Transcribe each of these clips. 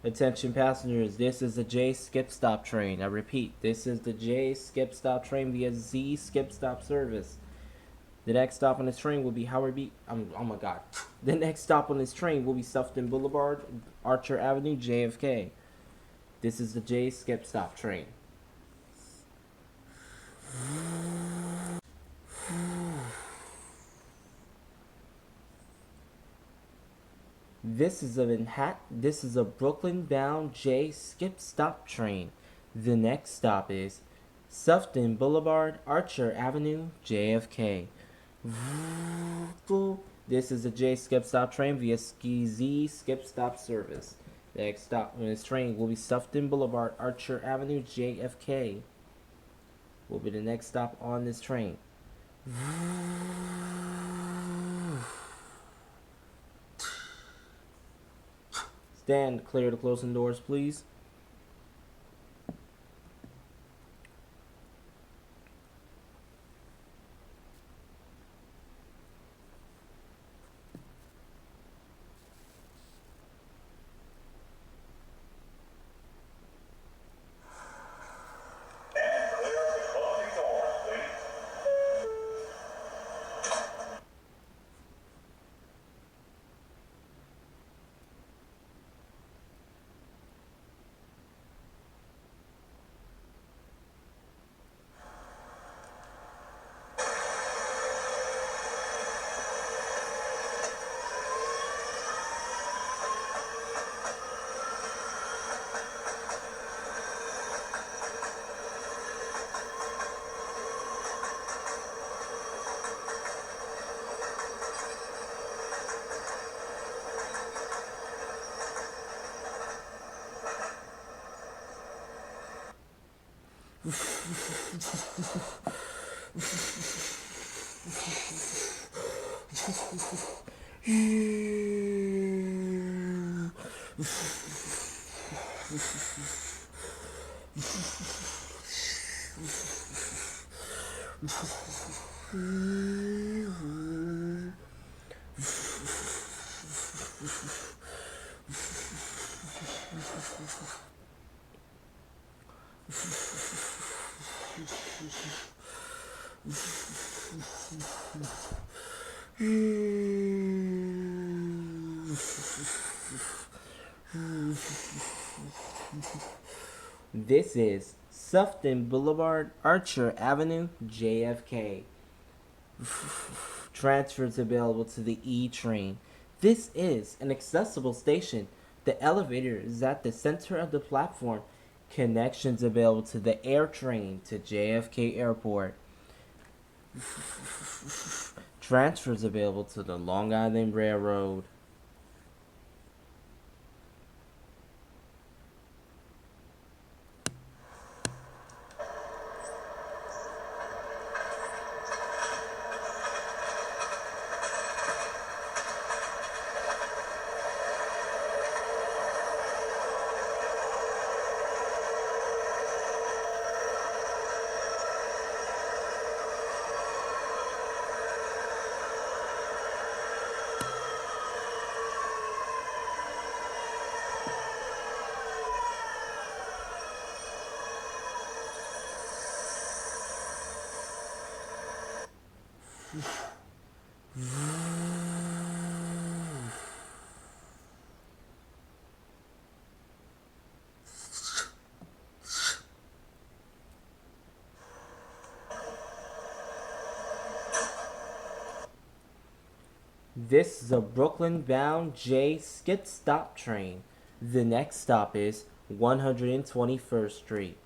Attention passengers, this is the J Skip Stop train. I repeat, this is the J Skip Stop train via Z Skip Stop service. The next stop on this train will be Howard B. Oh my God. The next stop on this train will be Sufton Boulevard, Archer Avenue, JFK. This is the J Skip Stop train. This is a Brooklyn-bound J Skip Stop train. The next stop is Sufton Boulevard, Archer Avenue, JFK. This is a J Skip Stop train via Z Skip Stop service. The next stop on this train will be Sufton Boulevard, Archer Avenue, JFK. Will be the next stop on this train. Stand clear to closing doors, please. This is Sufton Boulevard, Archer Avenue, JFK. Transfers available to the E train. This is an accessible station. The elevator is at the center of the platform. Connections available to the air train to JFK Airport. Transfers available to the Long Island Railroad. This is a Brooklyn-bound J Skip Stop train. The next stop is 121st Street.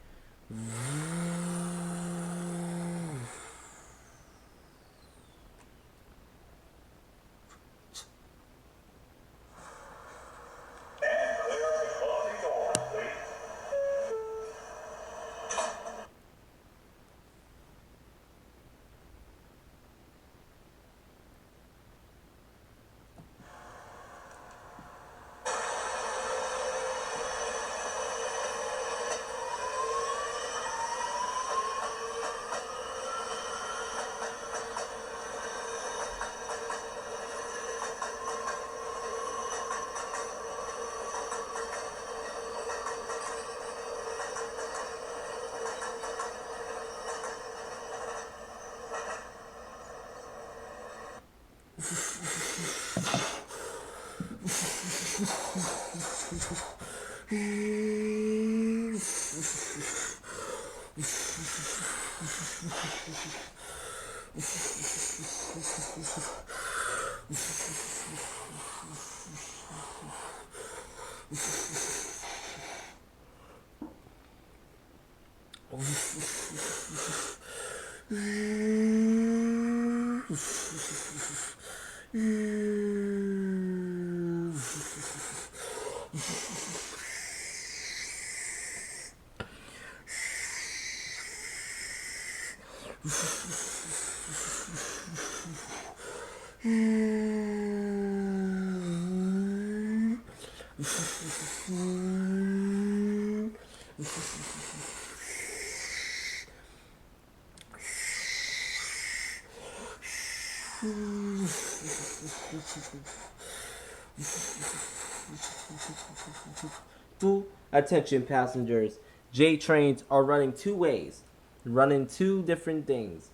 Attention passengers, J trains are running two ways, running two different things.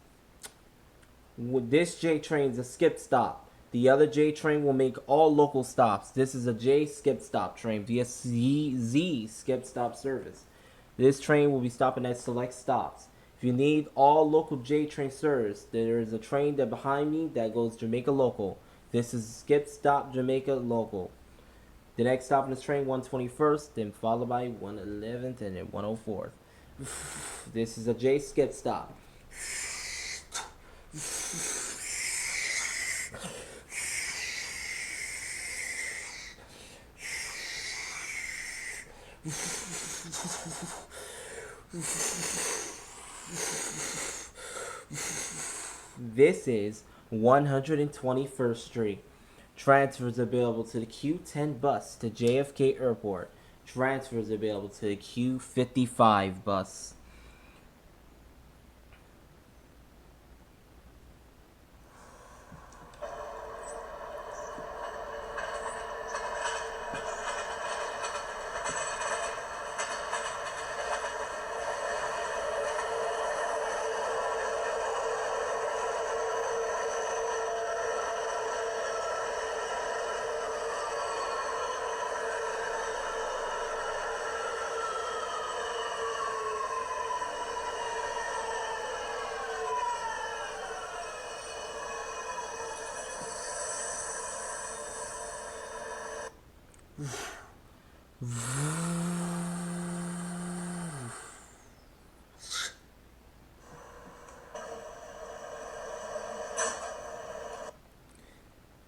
This J train is a skip stop. The other J train will make all local stops. This is a J skip stop train via Z skip stop service. This train will be stopping at select stops. If you need all local J train service, there is a train that behind me that goes Jamaica local. This is skip stop Jamaica local. The next stop on this train, 121st, then followed by 111th and then 104th. This is a J skip stop. This is 121st Street. Transfers available to the Q10 bus to JFK Airport. Transfers available to the Q55 bus.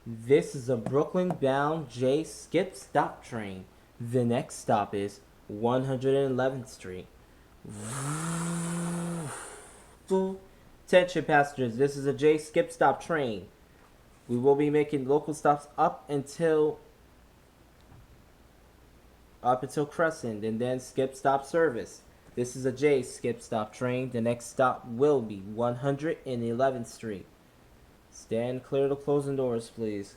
This is a Brooklyn-bound J skip stop train. The next stop is 111th Street. Attention passengers, this is a J skip stop train. We will be making local stops up until Crescent and then skip stop service. This is a J skip stop train. The next stop will be 111th Street. Stand clear of the closing doors, please.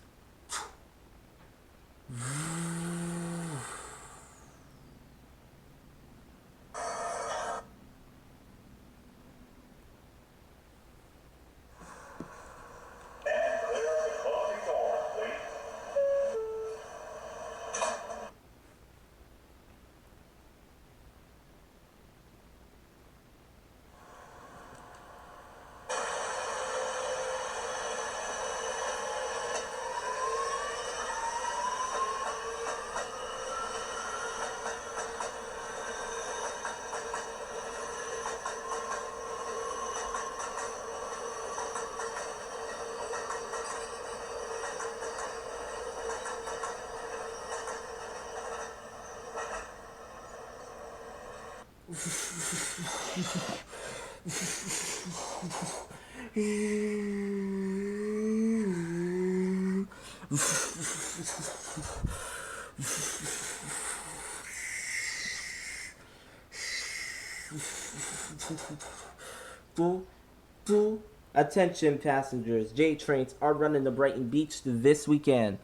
Attention passengers, J trains are running to Brighton Beach this weekend.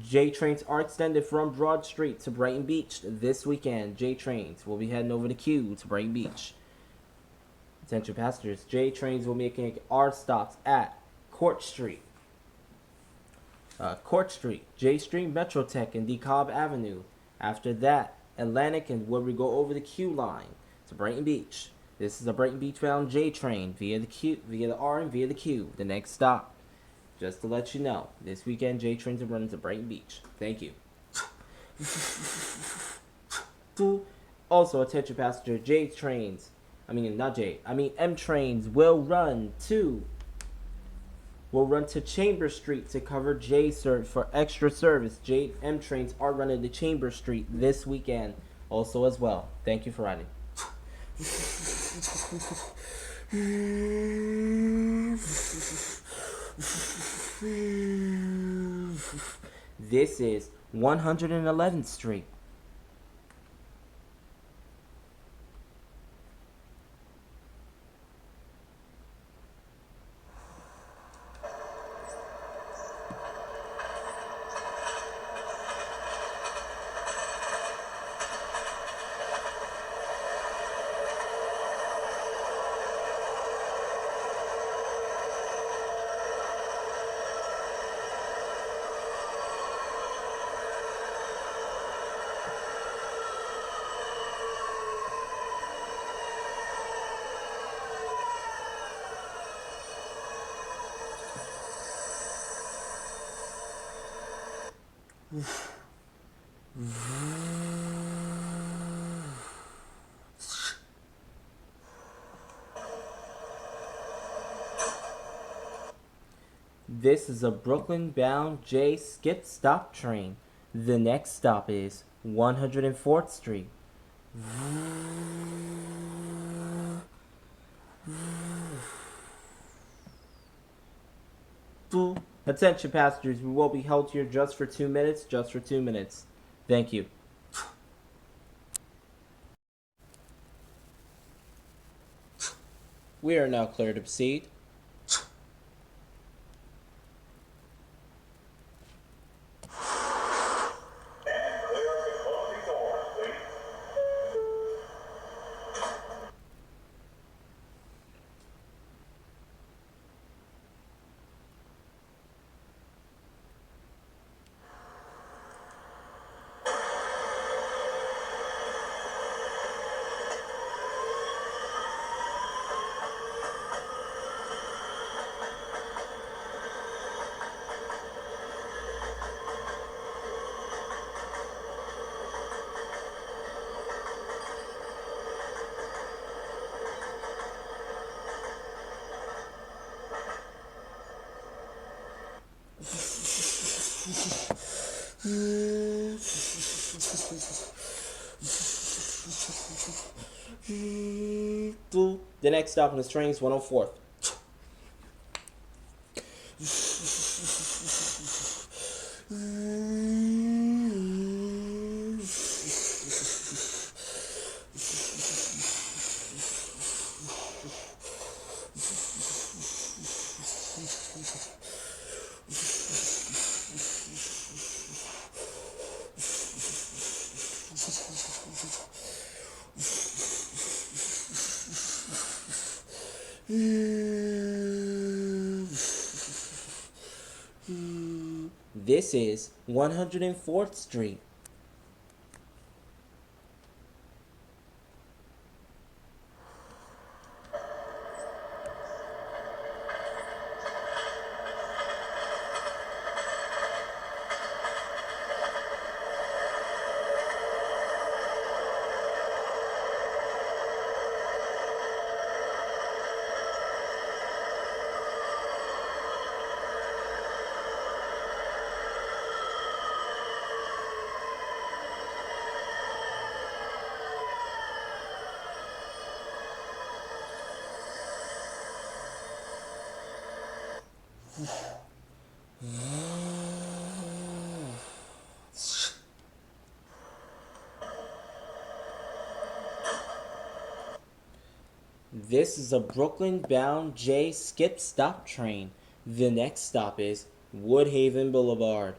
J trains are extended from Broad Street to Brighton Beach this weekend. J trains will be heading over the Q to Brighton Beach. Attention passengers, J trains will be making R stops at Court Street. Court Street, J Street, Metrotech, and DeKalb Avenue. After that, Atlantic, and where we go over the Q line to Brighton Beach. This is a Brighton Beach bound J train via the R, and via the Q. The next stop. Just to let you know, this weekend J trains are running to Brighton Beach. Thank you. Also, attention passenger, M trains will run to Chambers Street to cover J for extra service. M trains are running to Chambers Street this weekend also as well. Thank you for riding. This is 111th Street. This is a Brooklyn-bound J skip stop train. The next stop is 104th Street. Attention passengers, we will be held here just for 2 minutes. Thank you. We are now clear to proceed. The next stop on this train is 104th. This is 104th Street. This is a Brooklyn-bound J skip stop train. The next stop is Woodhaven Boulevard.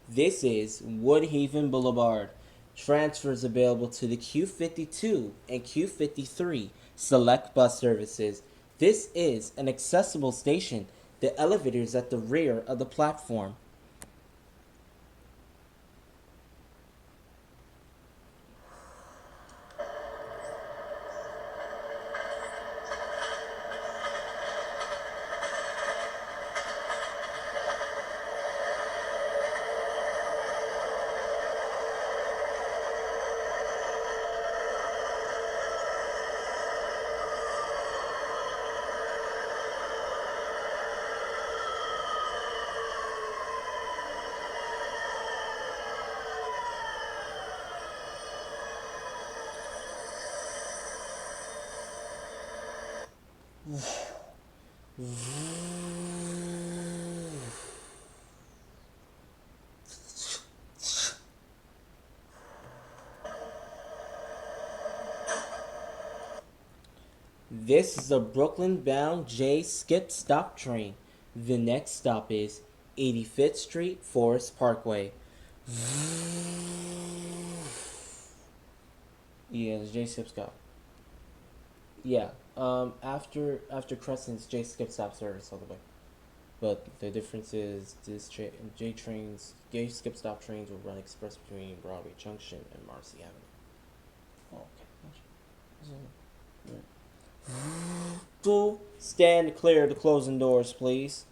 This is Woodhaven Boulevard. Transfers available to the Q52 and Q53 select bus services. This is an accessible station. The elevator is at the rear of the platform. This is a Brooklyn-bound J skip stop train. The next stop is 85th Street, Forest Parkway. Yeah, the J skip stop. Yeah. After Crescent's J skip stop service all the way. But the difference is J skip stop trains will run express between Broadway Junction and Marcy Avenue. Oh, okay. Stand clear of the closing doors, please.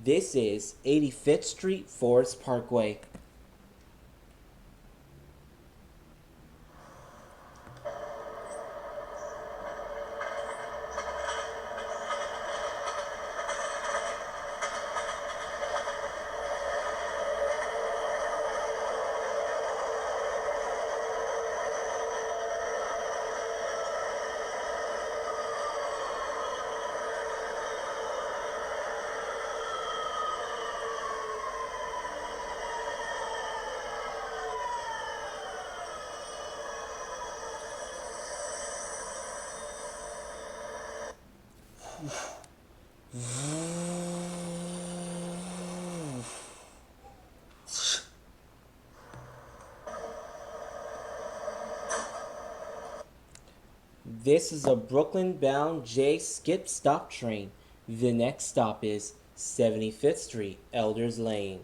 This is 85th Street, Forest Parkway. This is a Brooklyn-bound J skip stop train. The next stop is 75th Street, Elders Lane.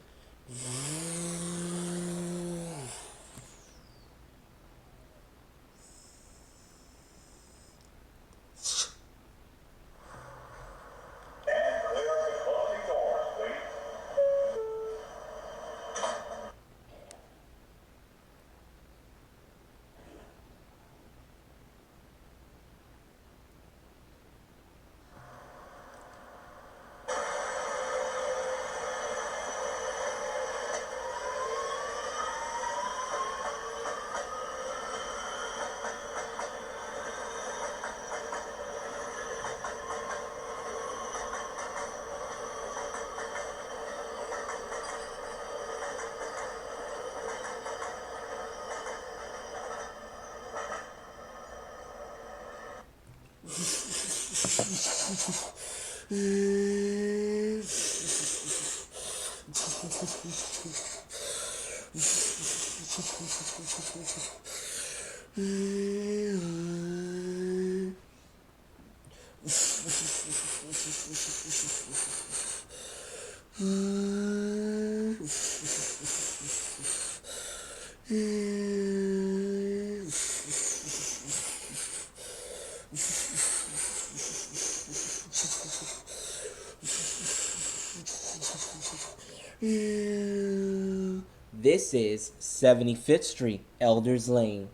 This is 75th Street, Elders Lane.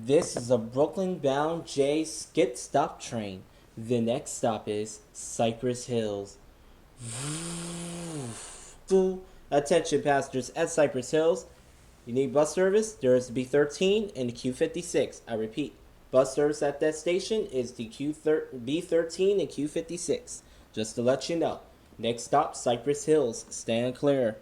This is a Brooklyn-bound J skip stop train. The next stop is Cypress Hills. Attention passengers at Cypress Hills. You need bus service? There is the B13 and the Q56. I repeat, bus service at that station is the B13 and Q56. Just to let you know. Next stop, Cypress Hills. Stand clear.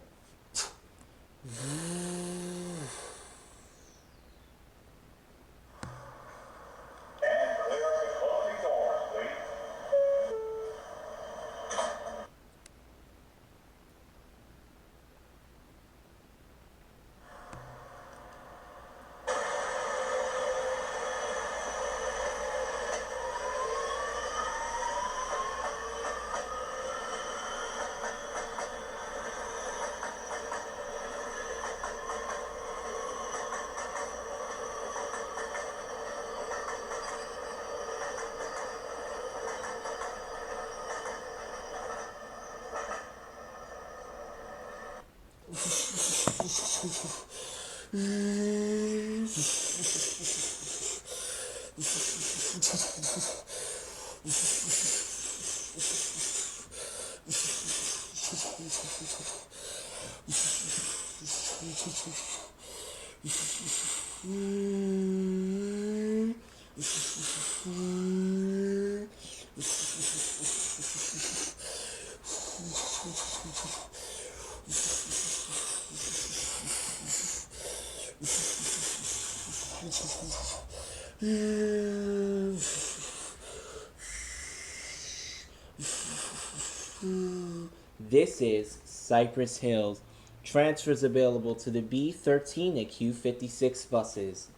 This is Cypress Hills. Transfers available to the B13 and Q56 buses.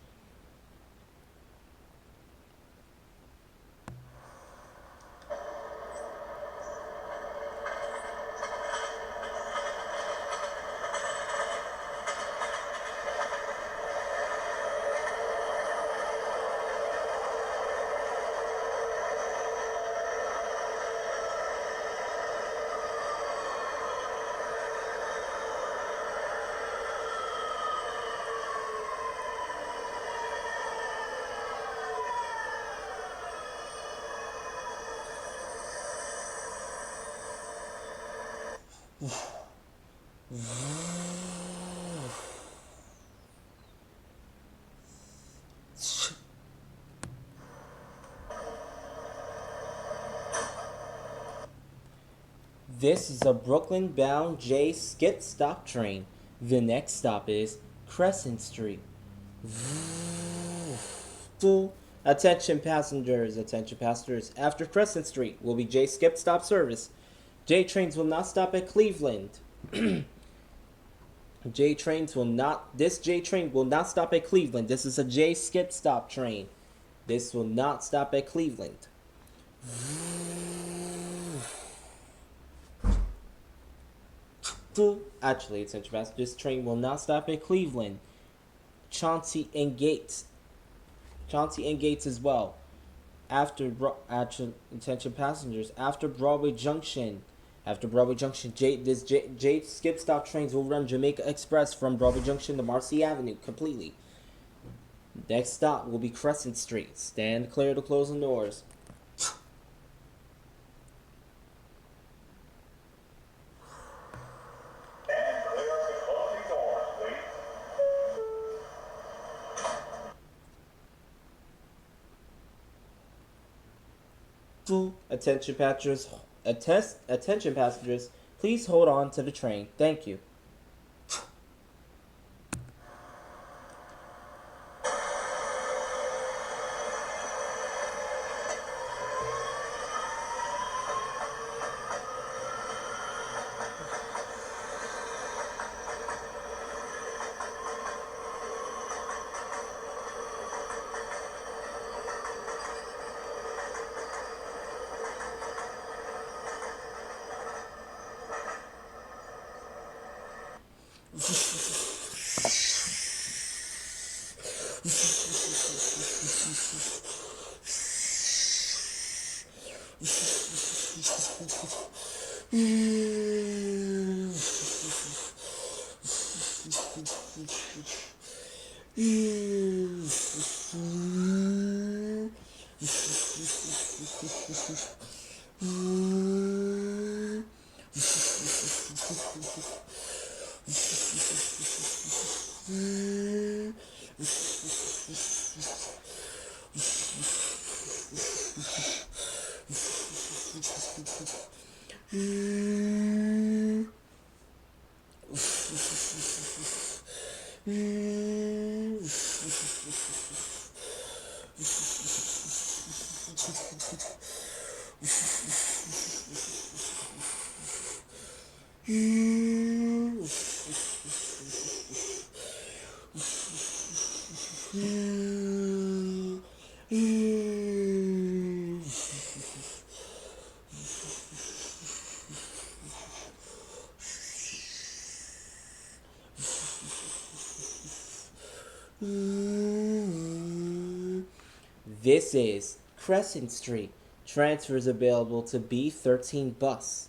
This is a Brooklyn-bound J skip stop train. The next stop is Crescent Street. Attention passengers, attention passengers. After Crescent Street will be J skip stop service. J trains will not stop at Cleveland. J trains will not. This J train will not stop at Cleveland. This is a J skip stop train. This will not stop at Cleveland. Actually, attention passengers. This train will not stop at Cleveland. Chauncey and Gates. Chauncey and Gates as well. Attention passengers. After Broadway Junction, J skip stop trains will run Jamaica Express from Broadway Junction to Marcy Avenue completely. Next stop will be Crescent Street. Stand clear to closing doors. Attention passengers, please hold on to the train. Thank you. This is Crescent Street. Transfers available to B13 bus.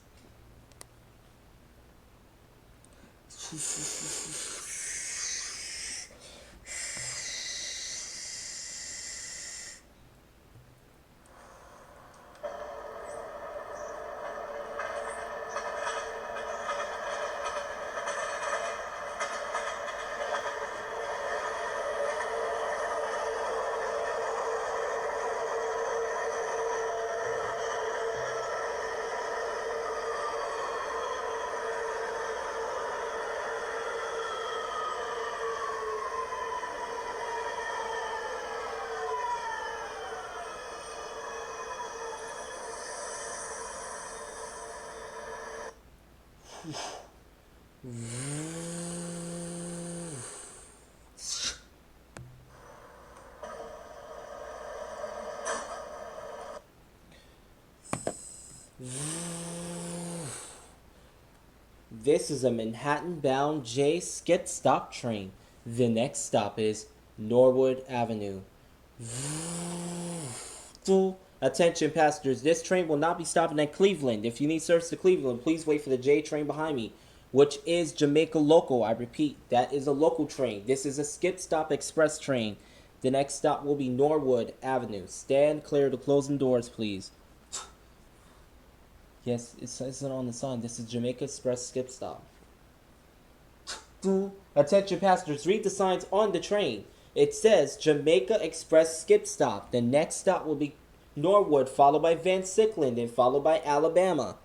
This is a Manhattan-bound J skip stop train. The next stop is Norwood Avenue. Attention passengers, this train will not be stopping at Cleveland. If you need service to Cleveland, please wait for the J train behind me, which is Jamaica Local. I repeat, that is a local train. This is a skip stop express train. The next stop will be Norwood Avenue. Stand clear to closing doors, please. Yes, it says it on the sign. This is Jamaica Express skip stop. Attention passengers, read the signs on the train. It says Jamaica Express skip stop. The next stop will be Norwood, followed by Van Sickland, and followed by Alabama.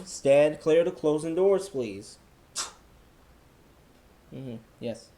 Stand clear to closing doors, please. Yes.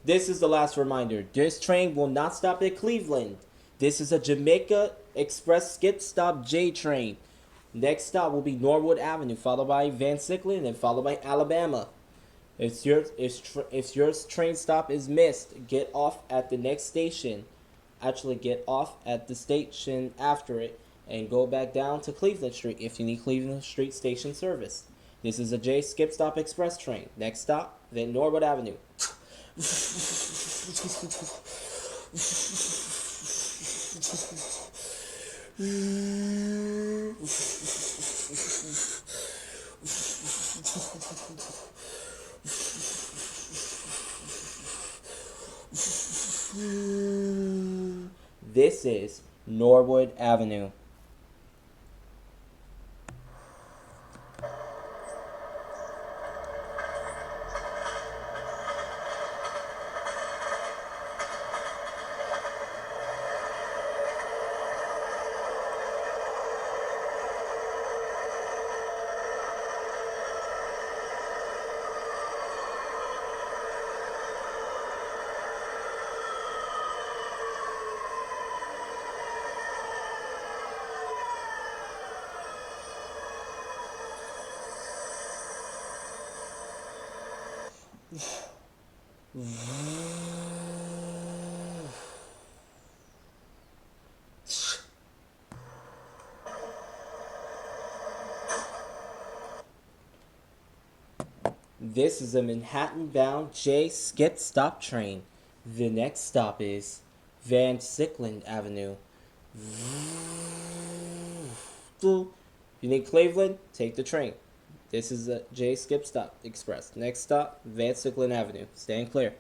This is the last reminder. This train will not stop at Cleveland. This is a Jamaica Express skip stop J train. Next stop will be Norwood Avenue, followed by Van Sickland, and followed by Alabama. If your train stop is missed, get off at the next station. Actually, get off at the station after it and go back down to Cleveland Street if you need Cleveland Street station service. This is a J Skip Stop Express train. Next stop, then Norwood Avenue. This is Norwood Avenue. This is a Manhattan-bound J Skip Stop train. The next stop is Van Sickland Avenue. If you need Cleveland, take the train. This is a J Skip Stop Express. Next stop, Van Sickland Avenue. Stand clear.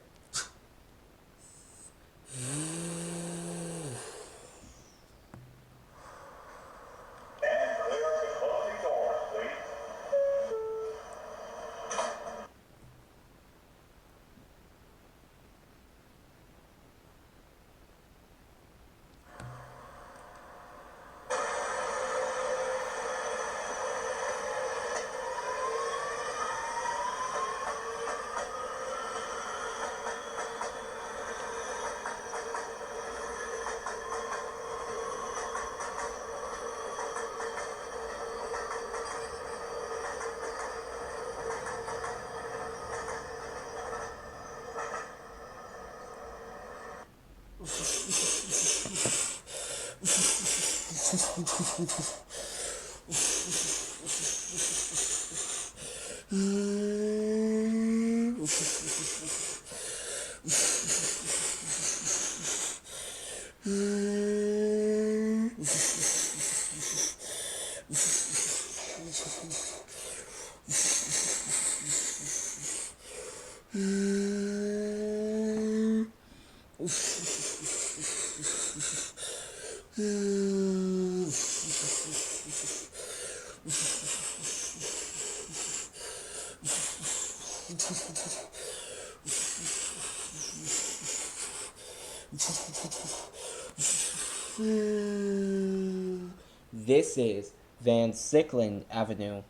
This is Van Sicklen Avenue.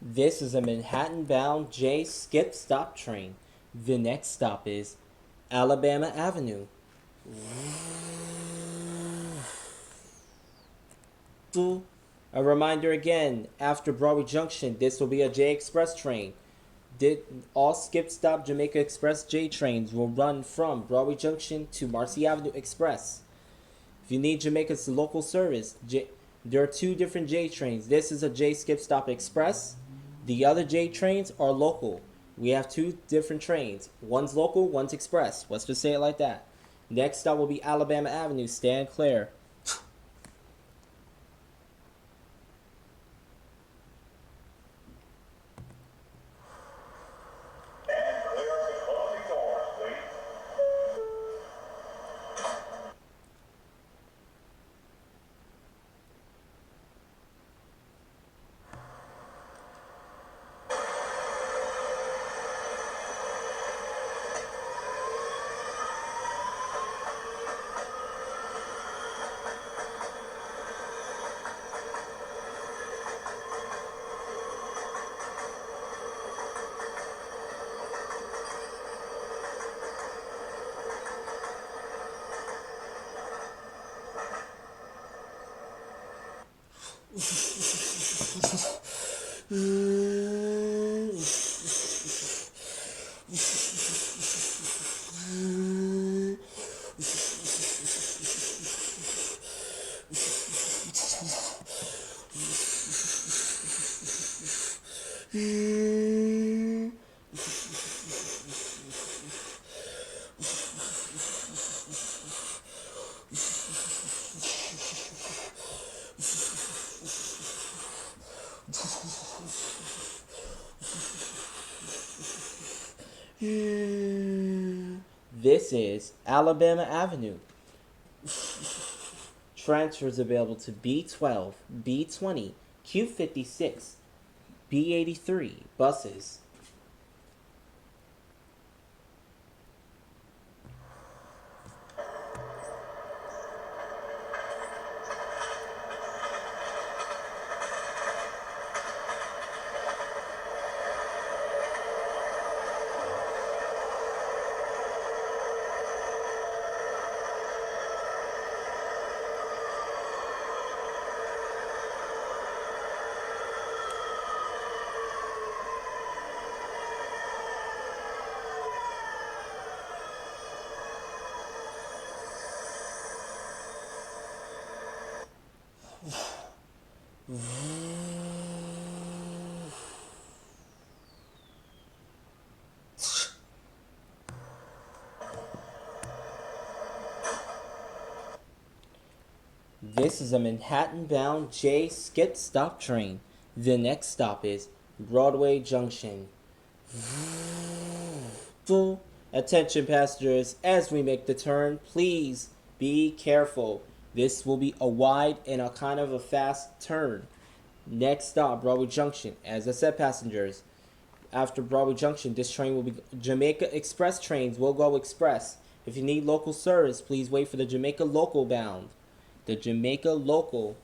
This is a Manhattan-bound J skip stop train. The next stop is Alabama Avenue. A reminder again, after Broadway Junction, this will be a J Express train. All skip stop Jamaica Express J trains will run from Broadway Junction to Marcy Avenue Express. If you need Jamaica's local service, there are two different J trains. This is a J Skip Stop Express. The other J trains are local. We have two different trains. One's local, one's express. Let's just say it like that. Next stop will be Alabama Avenue. Stand clear. This is Alabama Avenue. Transfers available to B12, B20, Q56, B83 buses. This is a Manhattan-bound J skip stop train. The next stop is Broadway Junction. Attention passengers, as we make the turn, please be careful. This will be a wide and a kind of a fast turn. Next stop, Broadway Junction. As I said, passengers, after Broadway Junction, this train will be Jamaica Express trains will go express. If you need local service, please wait for the Jamaica local bound. The Jamaica local,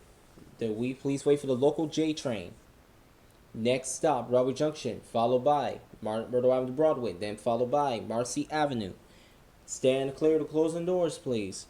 please wait for the local J train. Next stop, Broadway Junction, followed by Myrtle Avenue Broadway, then followed by Marcy Avenue. Stand clear to closing doors, please.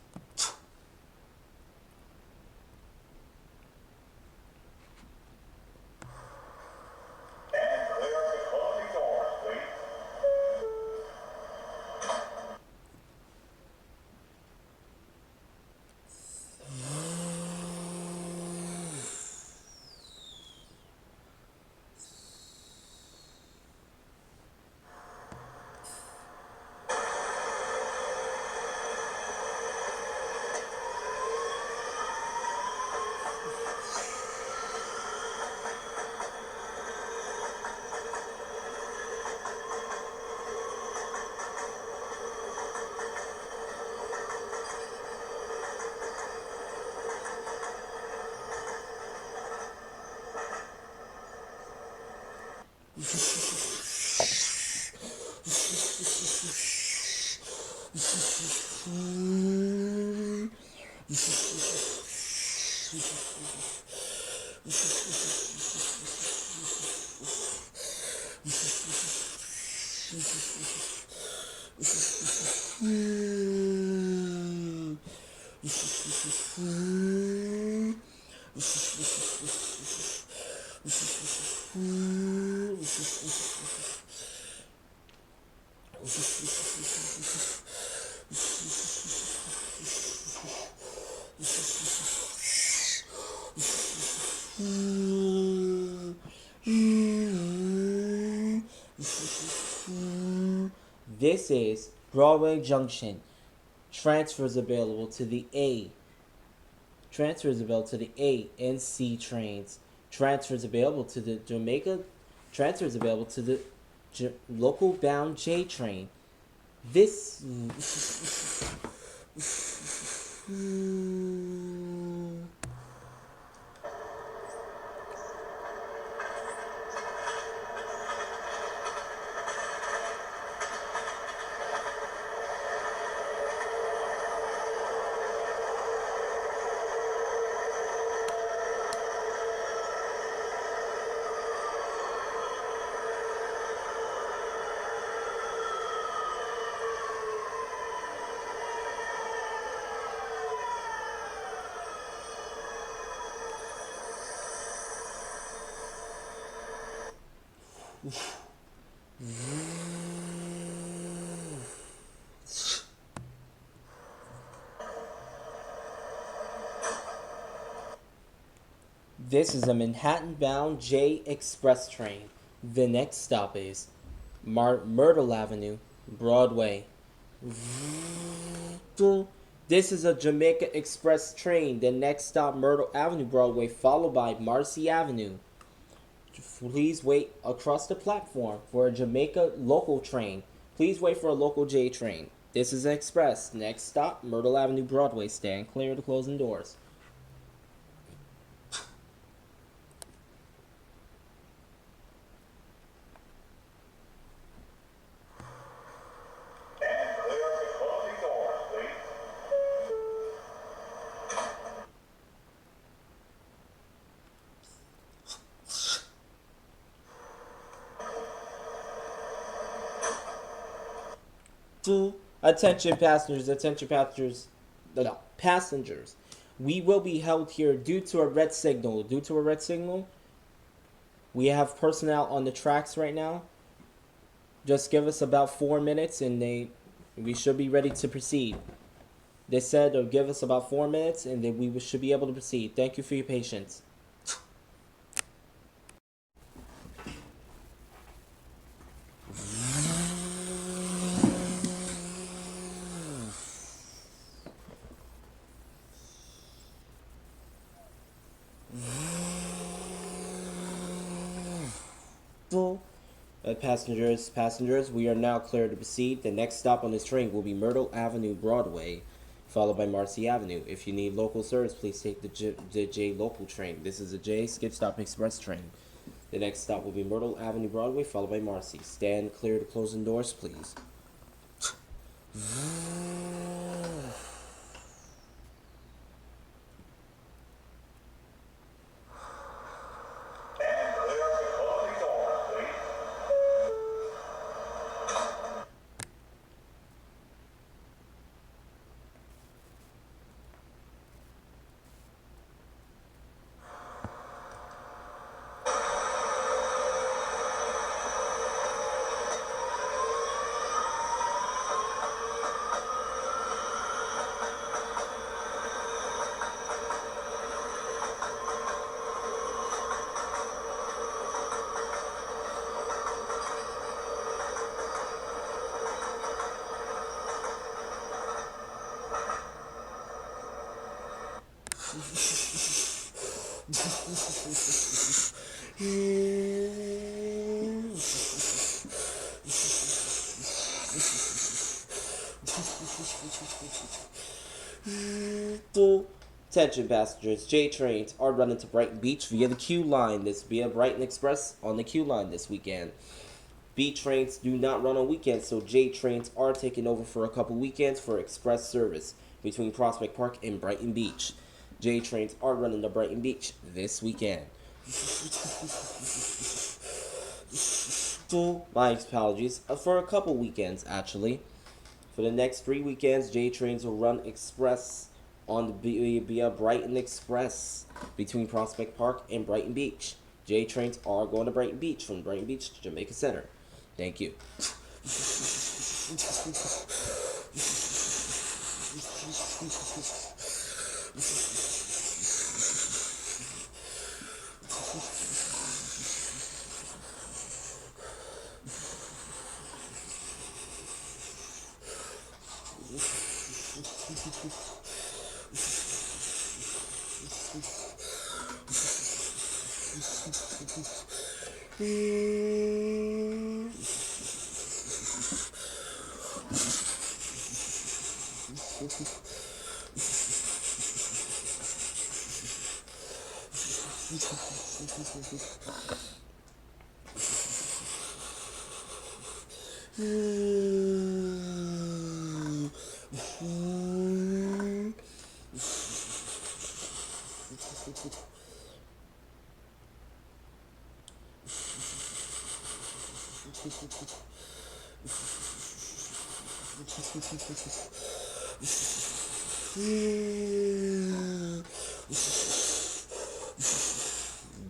This is Broadway Junction. Transfers available to the A. Transfers available to the A and C trains. Transfers available to the Jamaica. Transfers available to the local bound J train. This. This is a Manhattan-bound J Express train. The next stop is Myrtle Avenue, Broadway. This is a Jamaica Express train. The next stop, Myrtle Avenue, Broadway, followed by Marcy Avenue. Please wait across the platform for a Jamaica local train. Please wait for a local J train. This is Express. Next stop, Myrtle Avenue, Broadway. Stand clear of the closing doors. Attention passengers. We will be held here due to a red signal. We have personnel on the tracks right now. Just give us about 4 minutes and we should be ready to proceed. They said give us about 4 minutes and then we should be able to proceed. Thank you for your patience. Passengers, we are now clear to proceed. The next stop on this train will be Myrtle Avenue, Broadway, followed by Marcy Avenue. If you need local service, please take the J local train. This is a J Skip Stop Express train. The next stop will be Myrtle Avenue, Broadway, followed by Marcy. Stand clear to closing doors, please. Attention passengers, J trains are running to Brighton Beach via the Q line. This via Brighton Express on the Q line this weekend. B trains do not run on weekends, so J trains are taking over for a couple weekends for express service between Prospect Park and Brighton Beach. J trains are running to Brighton Beach this weekend. My apologies. For a couple weekends, actually. For the next 3 weekends, J trains will run express on the via Brighton Express between Prospect Park and Brighton Beach. J trains are going to Brighton Beach from Brighton Beach to Jamaica Center. Thank you.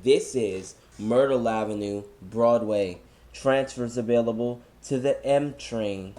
This is Myrtle Avenue, Broadway. Transfers available to the M train.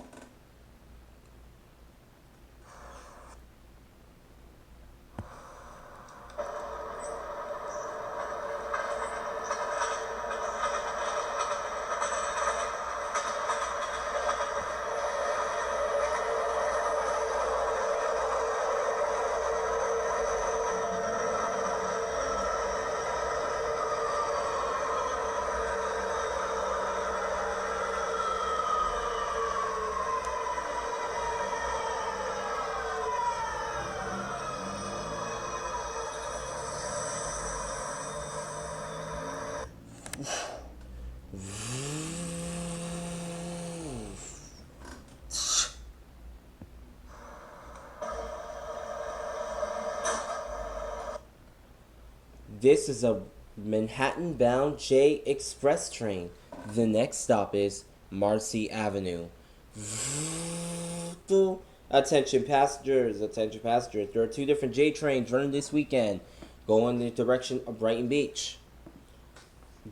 This is a Manhattan-bound J Express train. The next stop is Marcy Avenue. Attention passengers, attention passengers. There are 2 different J trains running this weekend, going in the direction of Brighton Beach.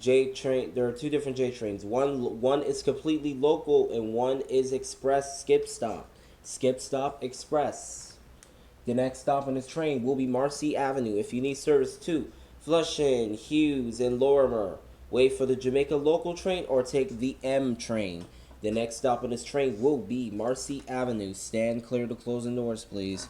There are 2 different J trains. One is completely local and one is express skip stop. Skip stop express. The next stop on this train will be Marcy Avenue. If you need service to Flushing, Hughes, and Lorimer, wait for the Jamaica local train or take the M train. The next stop on this train will be Marcy Avenue. Stand clear to closing doors, please.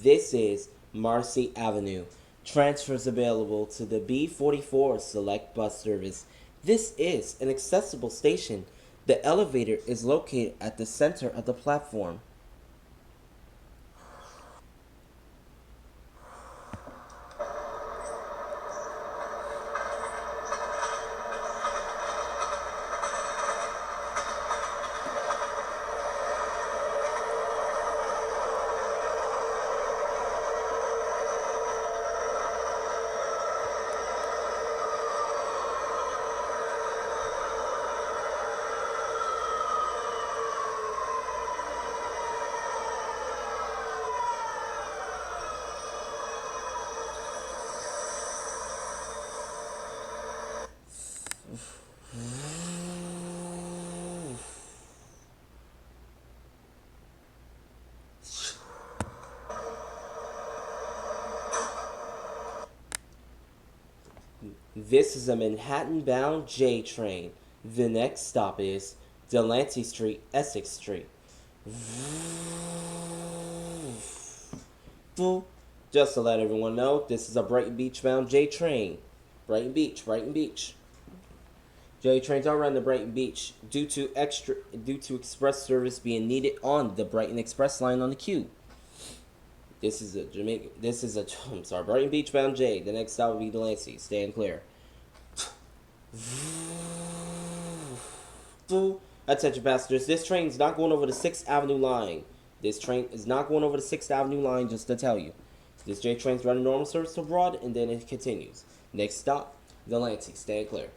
This is Marcy Avenue. Transfers available to the B44 Select Bus Service. This is an accessible station. The elevator is located at the center of the platform. This is a Manhattan-bound J train. The next stop is Delancey Street, Essex Street. Just to let everyone know, this is a Brighton Beach-bound J train. Brighton Beach, Brighton Beach. J trains are run to Brighton Beach due to express service being needed on the Brighton Express line on the queue. This is a Jamaica. Brighton Beach bound J. The next stop will be Delancey. Stand clear. Attention passengers, this train is not going over the 6th Avenue line. This train is not going over the 6th Avenue line, just to tell you. This J train is running normal service to Broad, and then it continues. Next stop, Delancey. Stand clear.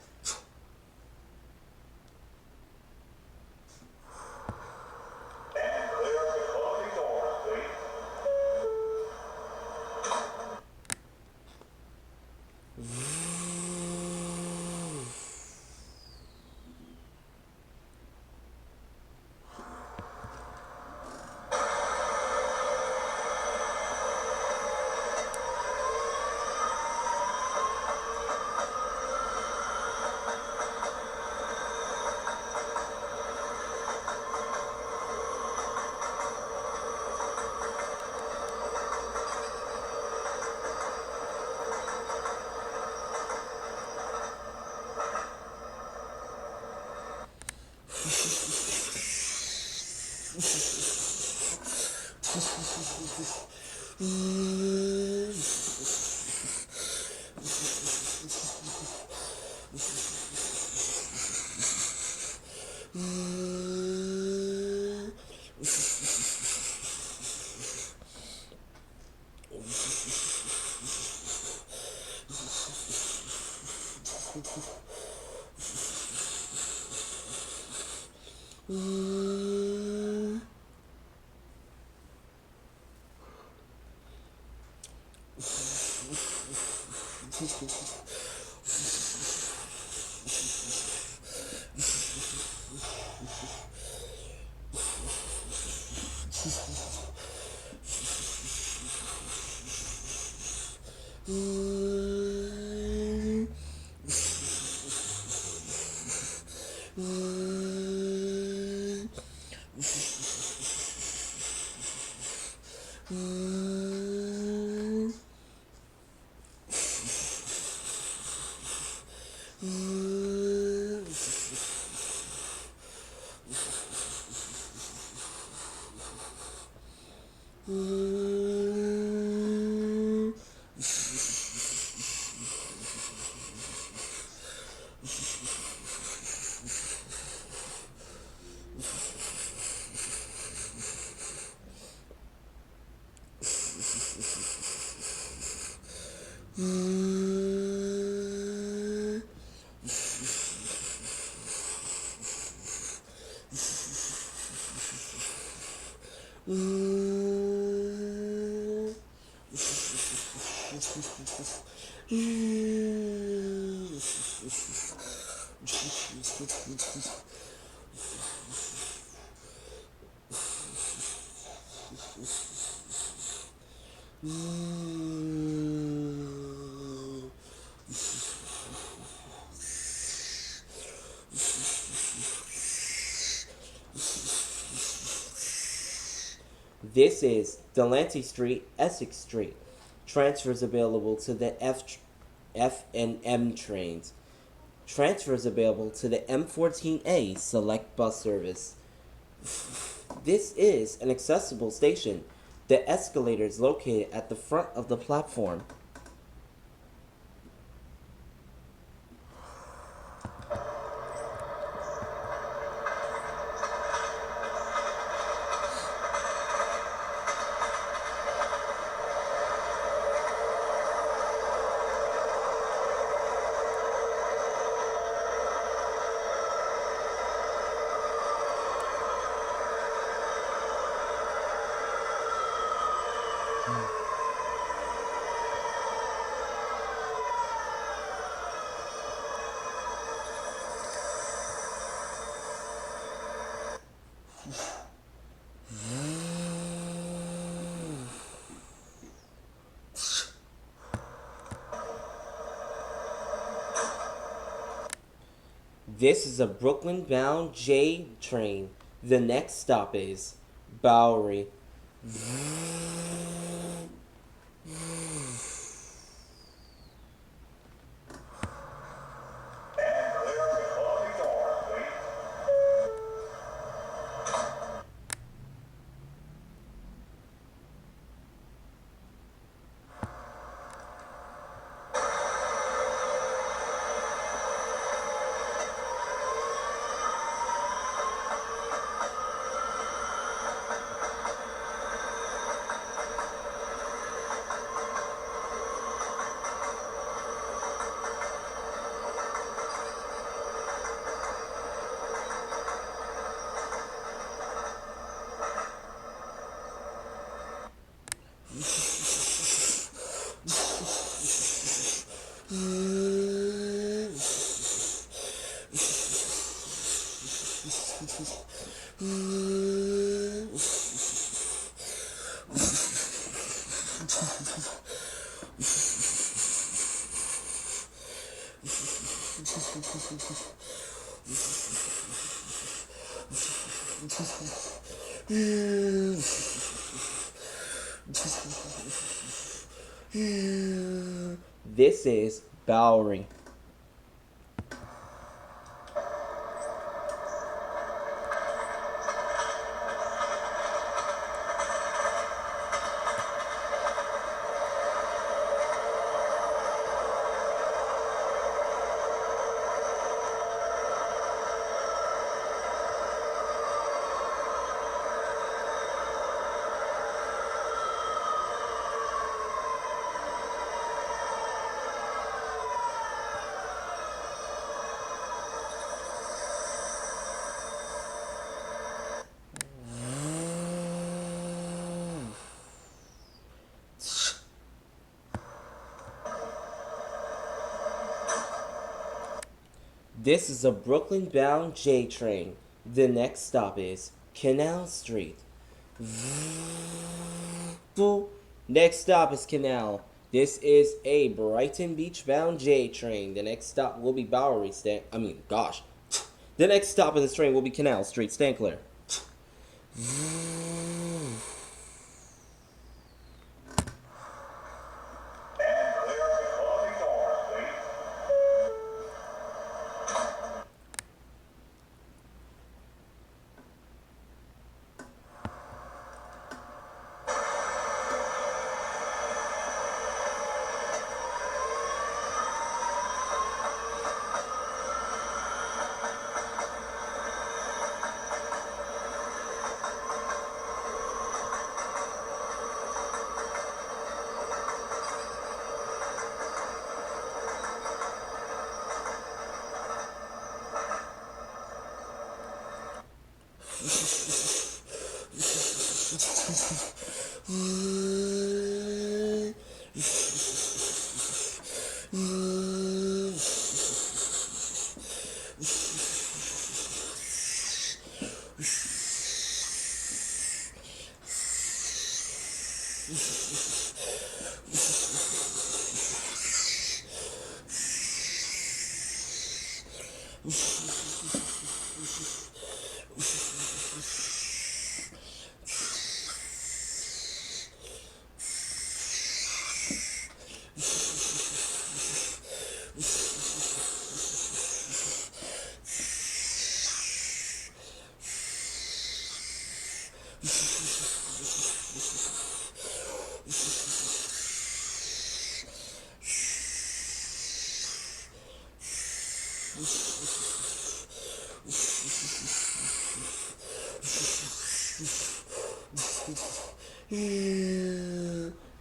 This is Delancey Street, Essex Street. Transfers available to the F and M trains. Transfers available to the M14A select bus service. This is an accessible station. The escalator is located at the front of the platform. This is a Brooklyn-bound J train. The next stop is Bowery. This is Bowery. This is a Brooklyn-bound J train. The next stop is Canal Street. Next stop is Canal. This is a Brighton Beach-bound J train. The next stop will be Bowery. The next stop in this train will be Canal Street. Stand clear.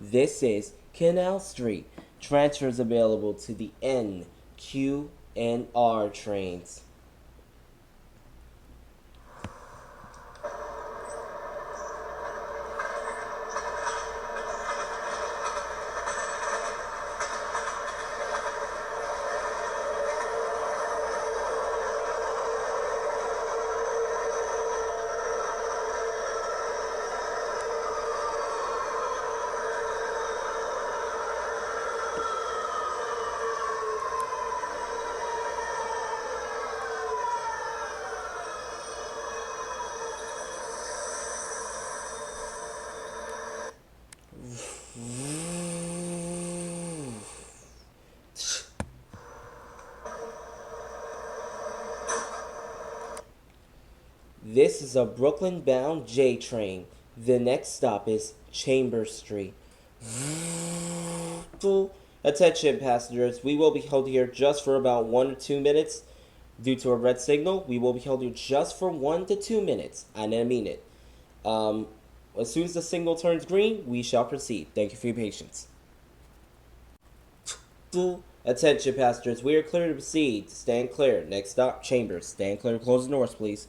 This is Canal Street. Transfers available to the N, Q, and R trains. This is a Brooklyn-bound J train. The next stop is Chambers Street. Attention passengers, we will be held here just for about 1 to 2 minutes. Due to a red signal, we will be held here just for 1 to 2 minutes. I mean it. As soon as the signal turns green, we shall proceed. Thank you for your patience. Attention passengers, we are clear to proceed. Stand clear. Next stop, Chambers. Stand clear. Close the doors, please.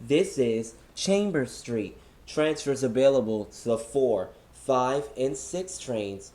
This is Chambers Street. Transfers available to the 4, 5, and 6 trains.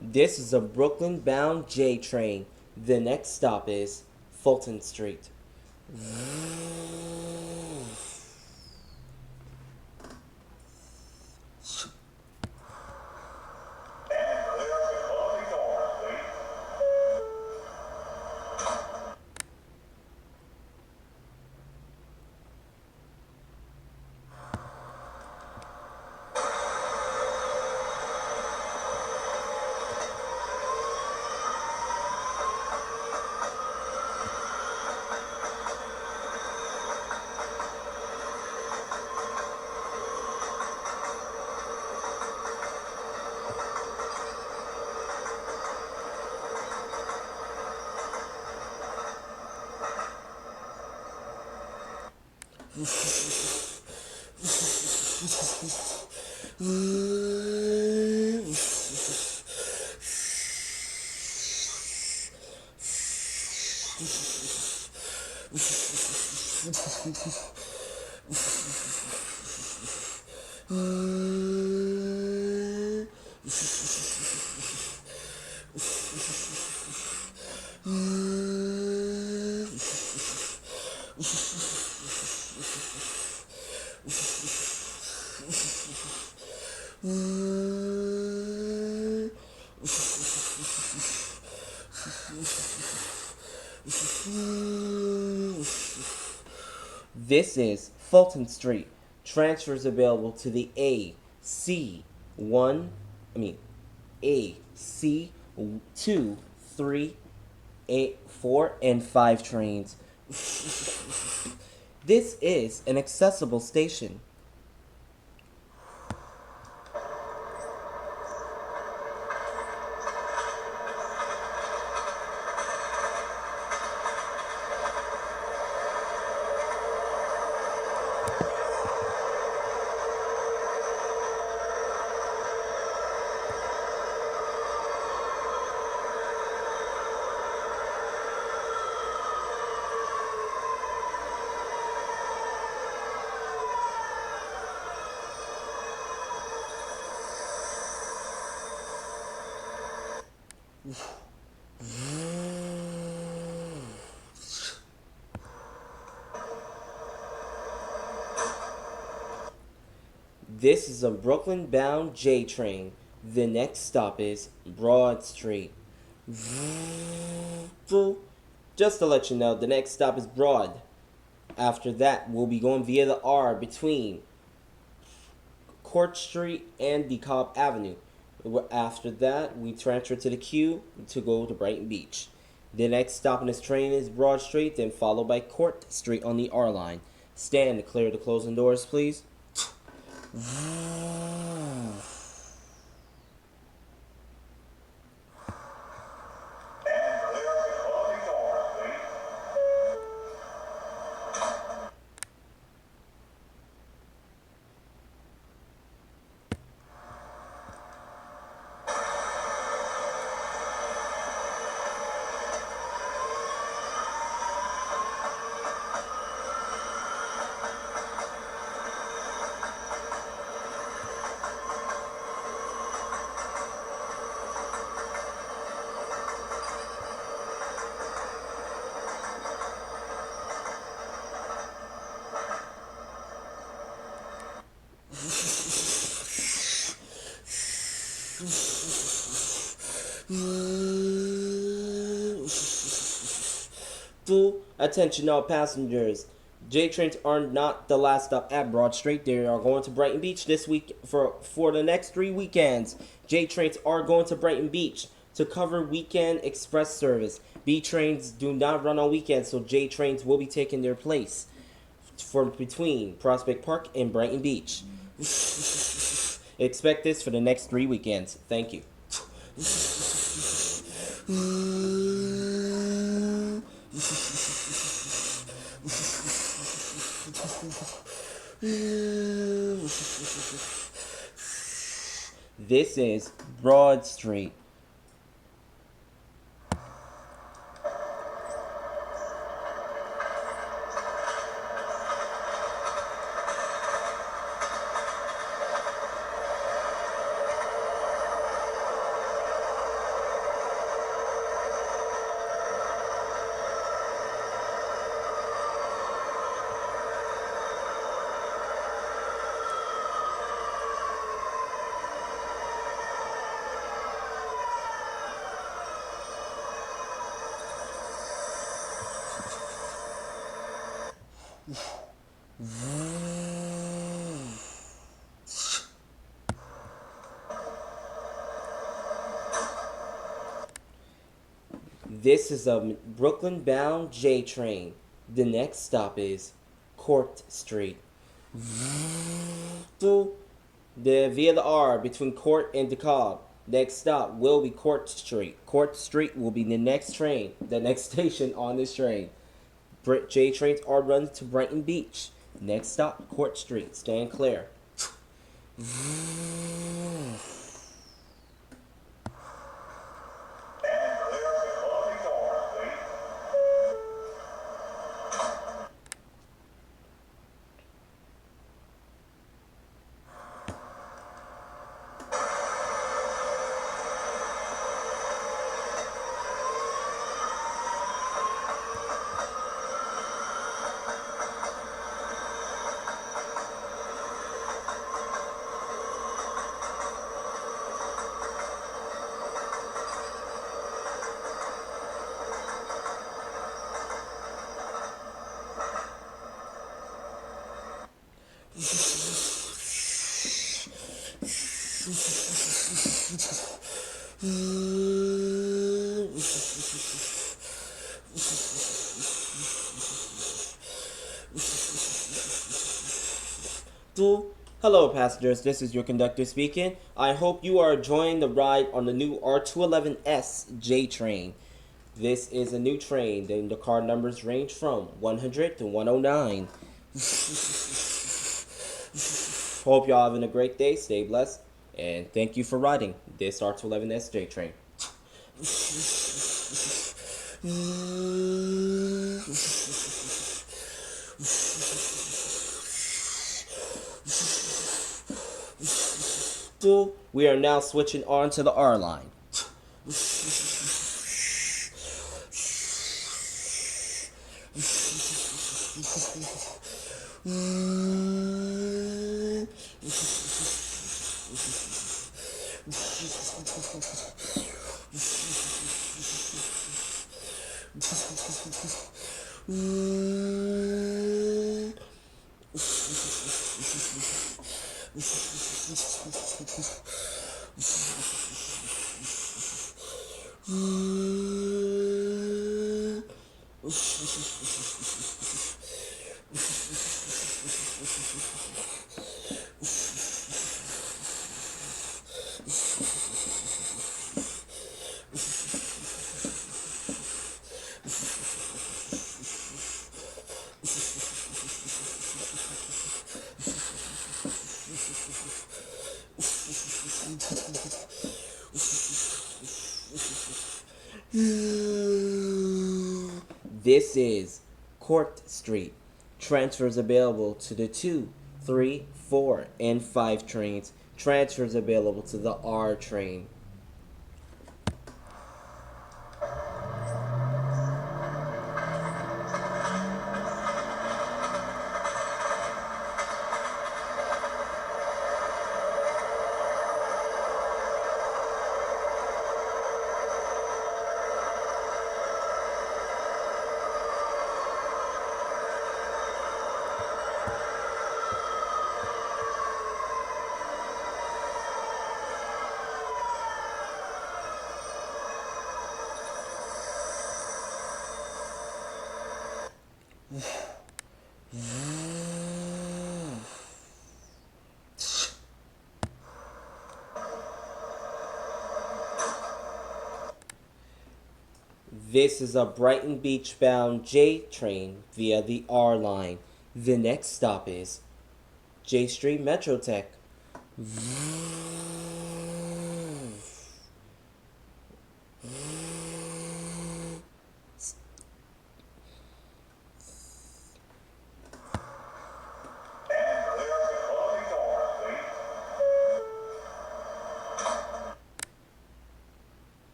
This is a Brooklyn-bound J train. The next stop is Fulton Street. This is Fulton Street. Transfers available to the A, C, 2, 3, 8, 4, and 5 trains. This is an accessible station. This is a Brooklyn-bound J train. The next stop is Broad Street. Just to let you know, the next stop is Broad. After that, we'll be going via the R between Court Street and DeKalb Avenue. After that, we transfer to the Q to go to Brighton Beach. The next stop on this train is Broad Street, then followed by Court Street on the R line. Stand to clear the closing doors, please. Attention all passengers. J trains are not the last stop at Broad Street. They are going to Brighton Beach this week for the next 3 weekends. J trains are going to Brighton Beach to cover weekend express service. B trains do not run on weekends, so J trains will be taking their place for between Prospect Park and Brighton Beach. Expect this for the next 3 weekends. Thank you. This is Broad Street. This is a Brooklyn-bound J train. The next stop is Court Street. Via the R between Court and DeKalb. Next stop will be Court Street. Court Street will be the next train, the next station on this train. J trains are run to Brighton Beach. Next stop, Court Street. Stand clear. Hello passengers, this is your conductor speaking. I hope you are enjoying the ride on the new R211S J train. This is a new train, and the car numbers range from 100 to 109. Hope y'all having a great day, stay blessed, and thank you for riding this R211S J train. We are now switching on to the R line. This is Court Street. Transfers available to the 2, 3, 4, and 5 trains. Transfers available to the R train. This is a Brighton Beach bound J train via the R line. The next stop is J Street Metrotech.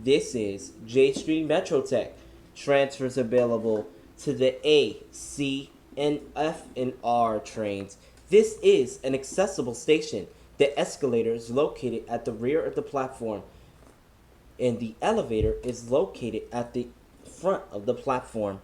This is J Street Metrotech. Transfers available to the A, C, and F and R trains. This is an accessible station. The escalator is located at the rear of the platform, and the elevator is located at the front of the platform.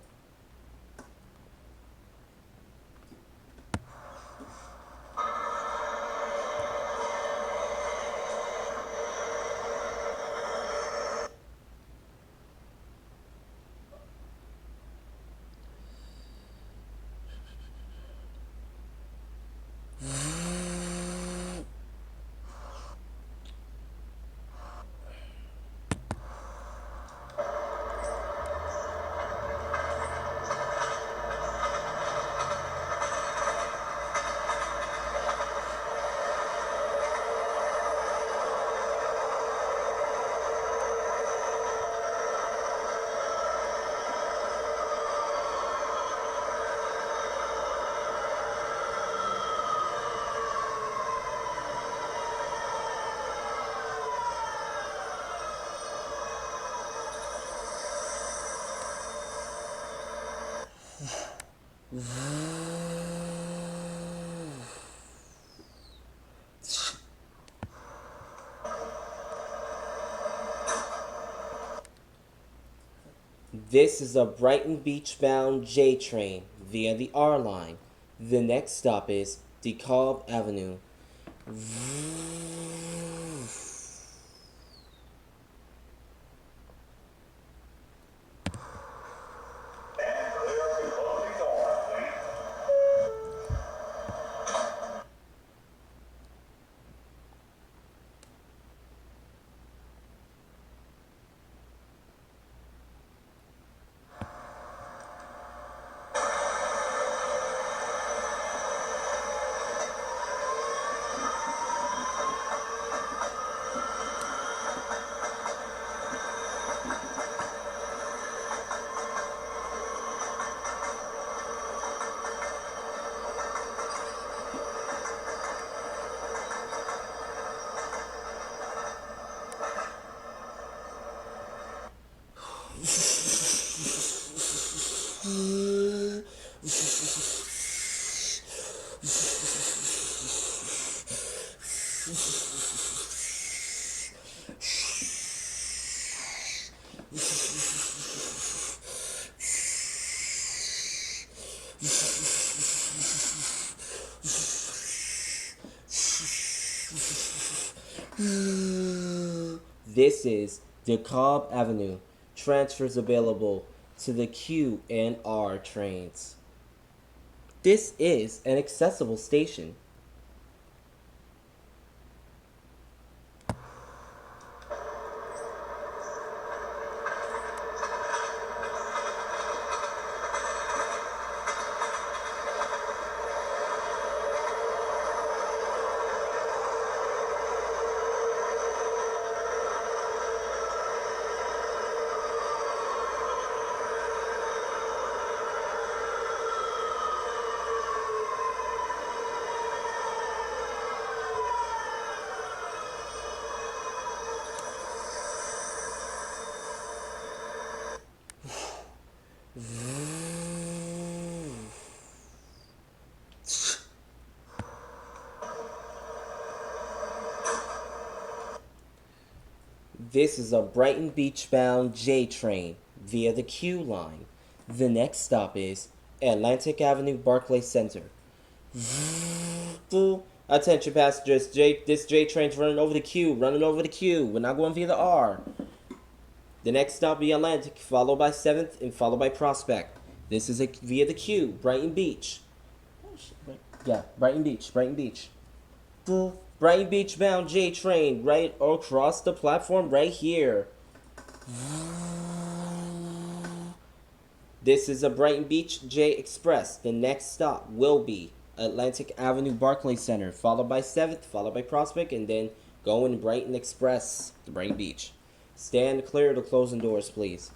This is a Brighton Beach bound J train via the R line. The next stop is DeKalb Avenue. This is DeKalb Avenue. Transfers available to the Q and R trains. This is an accessible station. This is a Brighton Beach bound J train via the Q line. The next stop is Atlantic Avenue Barclay Center. Attention passengers, this J train's running over the Q, We're not going via the R. The next stop will be Atlantic, followed by 7th, and followed by Prospect. This is via the Q, Brighton Beach. Yeah, Brighton Beach. Brighton Beach bound J train right across the platform right here. This is a Brighton Beach J Express. The next stop will be Atlantic Avenue Barclay Center, followed by 7th, followed by Prospect, and then going Brighton Express to Brighton Beach. Stand clear of the closing doors, please.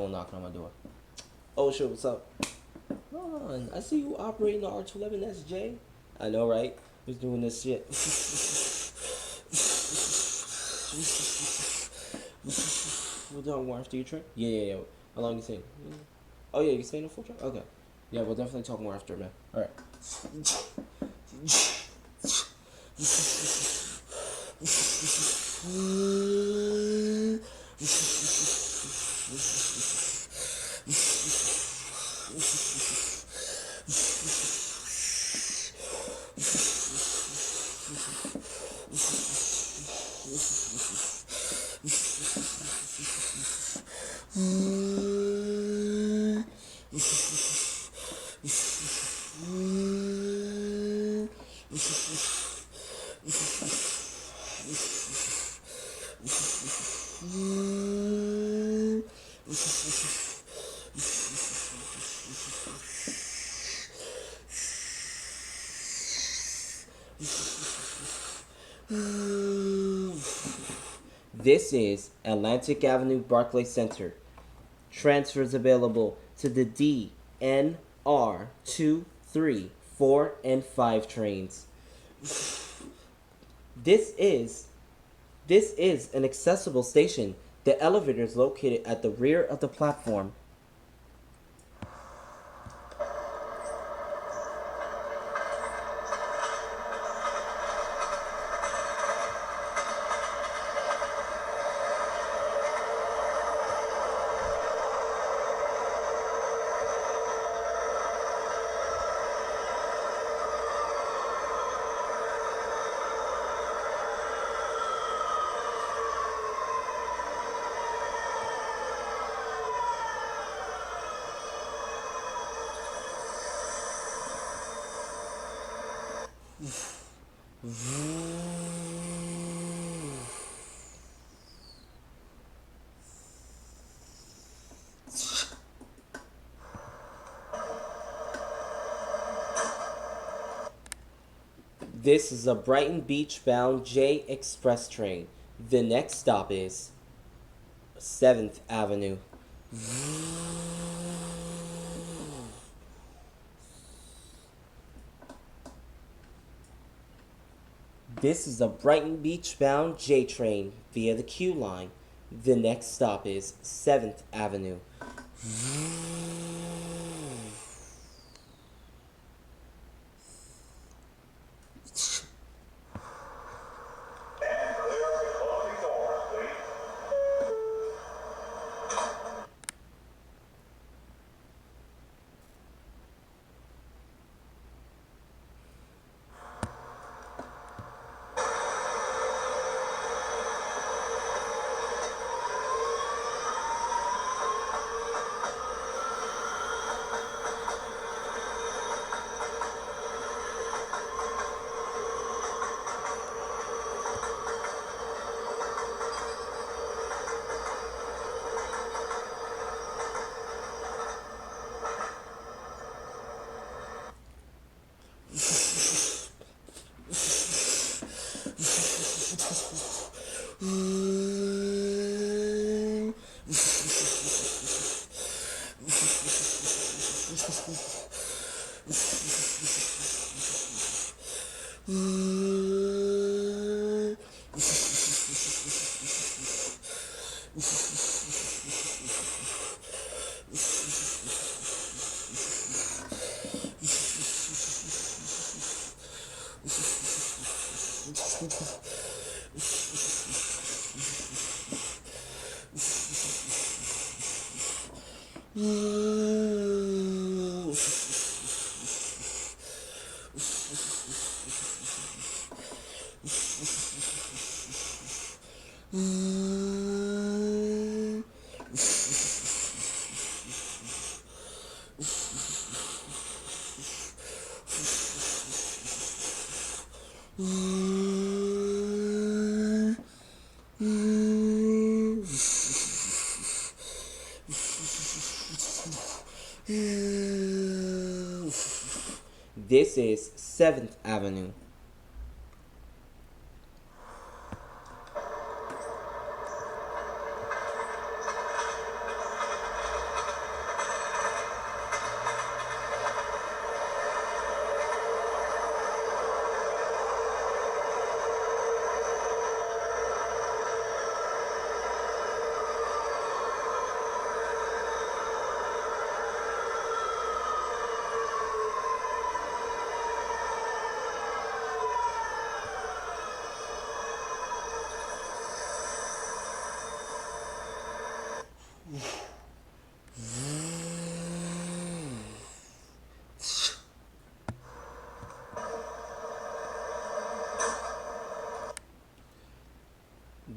someone knocking on my door. Oh shit, what's up? Oh, I see you operating the R211S, Jay. I know, right? Who's doing this shit? We'll talk more after your trip. Yeah. How long you staying? Oh yeah, you staying in full trip? Okay. Yeah, we'll definitely talk more after, man. All right. This is Atlantic Avenue Barclay Center. Transfers available to the D, N, R 2, 3, 4, and 5 trains. This is an accessible station. The elevator is located at the rear of the platform. This is a Brighton Beach bound J Express train. The next stop is 7th Avenue. This is a Brighton Beach bound J train via the Q line. The next stop is 7th Avenue. This is 7th Avenue.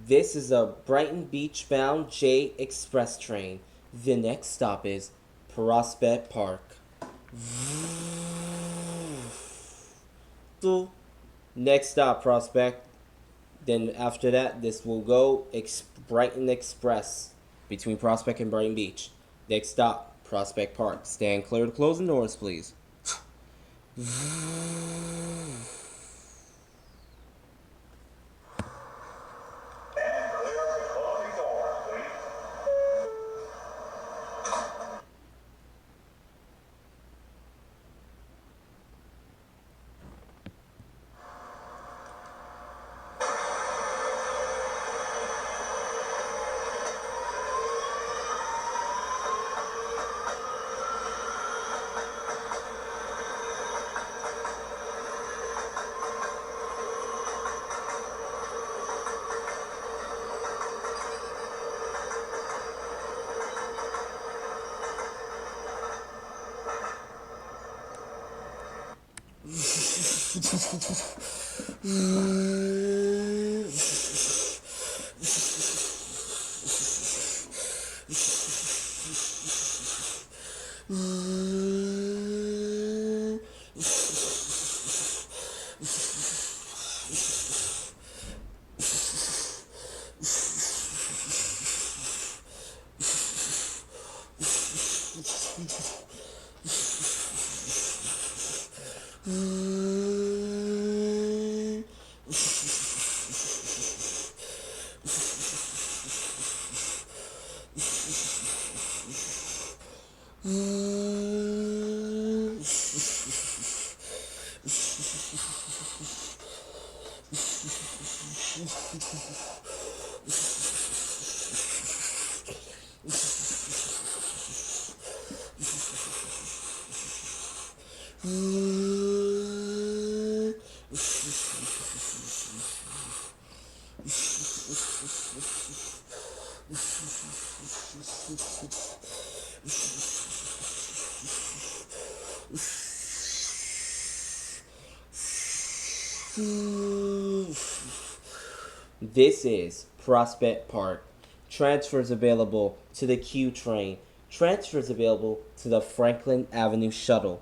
This is a Brighton Beach bound J Express train. The next stop is Prospect Park. Next stop, Prospect. Then after that, this will go Brighton Express between Prospect and Brighton Beach. Next stop, Prospect Park. Stand clear to closing doors, please. This is Prospect Park. Transfers available to the Q train. Transfers available to the Franklin Avenue shuttle.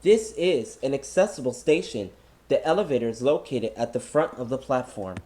This is an accessible station. The elevator is located at the front of the platform.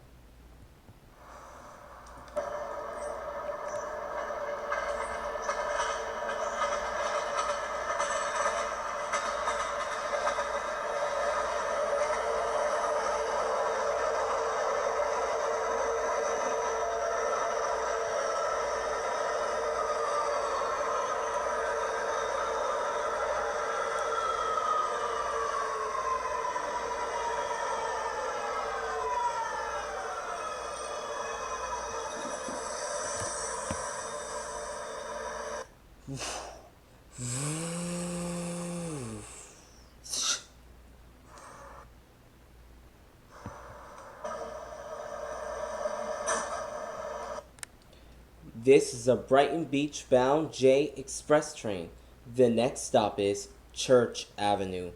This is a Brighton Beach bound J Express train. The next stop is Church Avenue.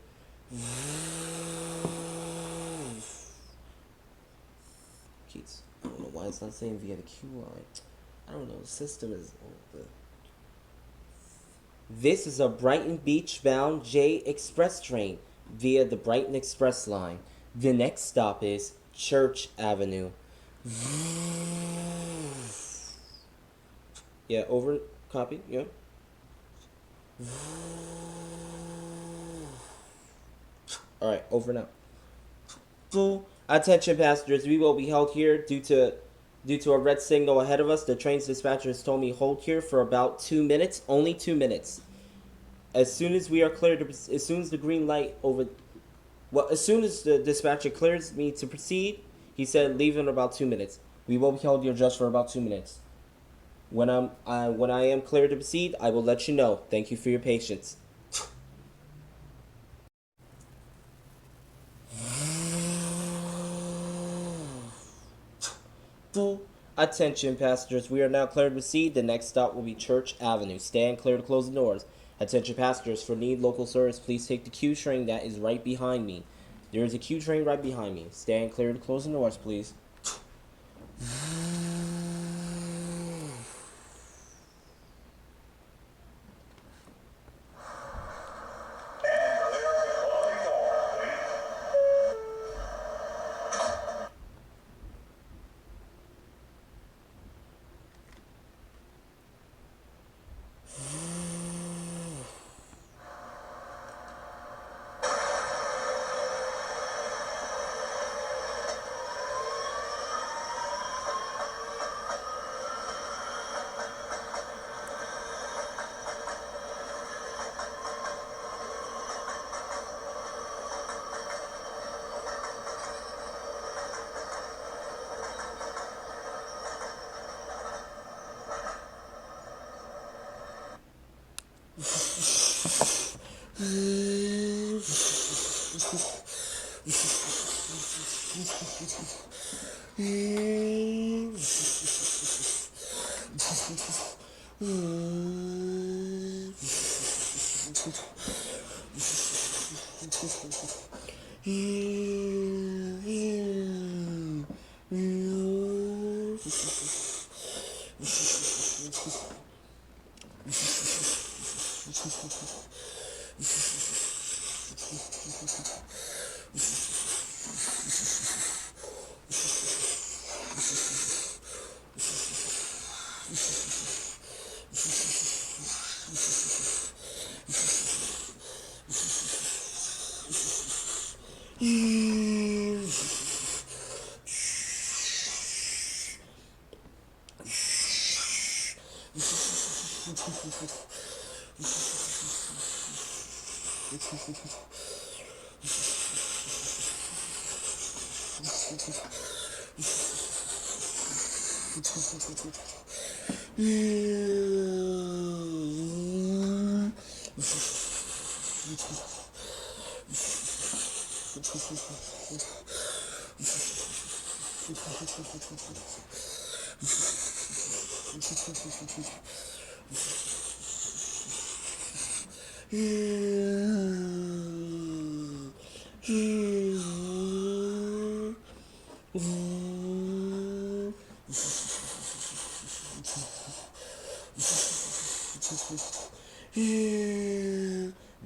Jeez, I don't know why it's not saying via the Q line. I don't know, the system is... This is a Brighton Beach bound J Express train via the Brighton Express line. The next stop is Church Avenue. Yeah, over, copy, yeah. Alright, over now. Full attention passengers, we will be held here due to a red signal ahead of us. The train's dispatcher has told me hold here for about 2 minutes, only 2 minutes. As soon as we are cleared, as soon as the green light as soon as the dispatcher clears me to proceed, he said leave in about 2 minutes. We will be held here just for about 2 minutes. When I am cleared to proceed, I will let you know. Thank you for your patience. Full attention passengers, we are now cleared to proceed. The next stop will be Church Avenue. Stand clear to close the doors. Attention passengers, for need local service, please take the Q train that is right behind me. There is a Q train right behind me. Stand clear to closing doors, please.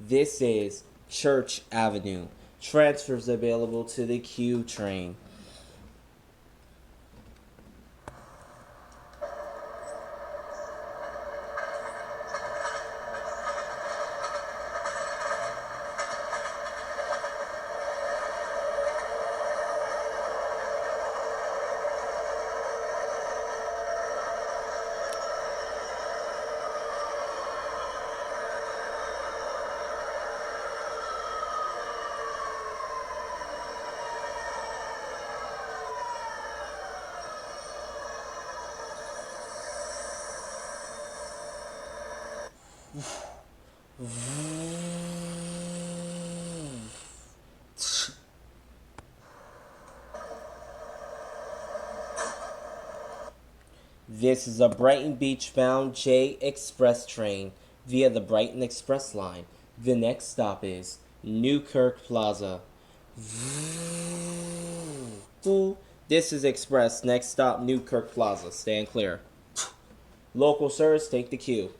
This is Church Avenue. Transfers available to the Q train. This is a Brighton Beach bound J Express train via the Brighton Express line. The next stop is Newkirk Plaza. This is Express. Next stop, Newkirk Plaza. Stand clear. Local service, take the queue.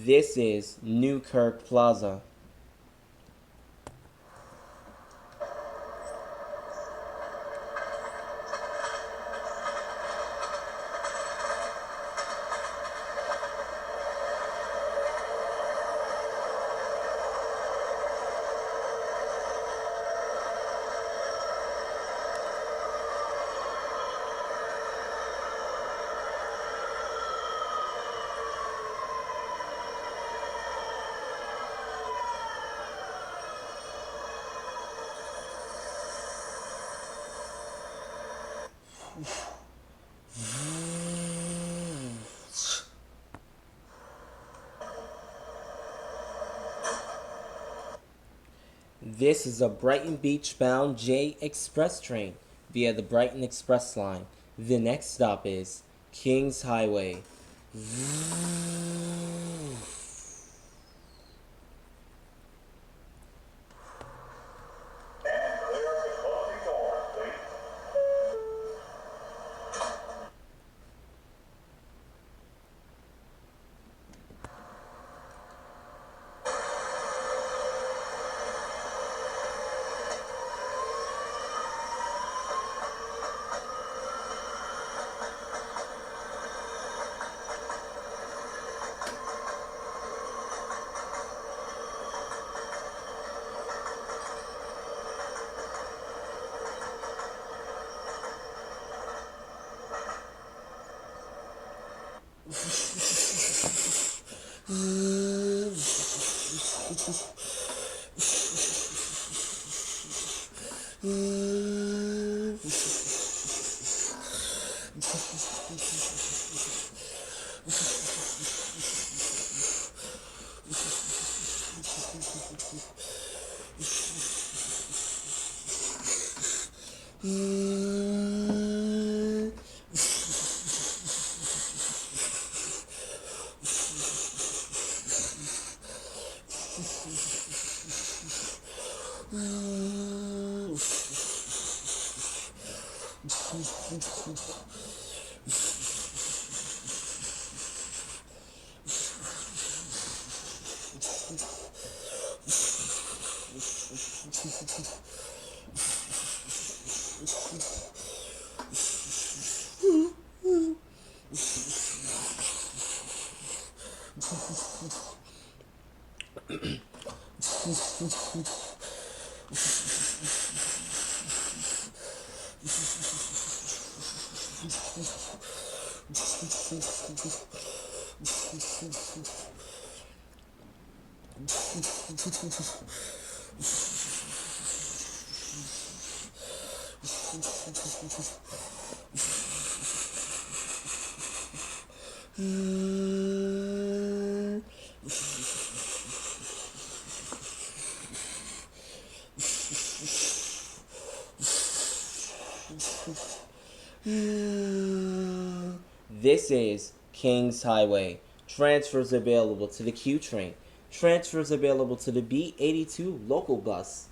This is Newkirk Plaza. This is a Brighton Beach-bound J Express train via the Brighton Express line. The next stop is Kings Highway. This is Kings Highway. Transfers available to the Q train. Transfers available to the B82 local bus.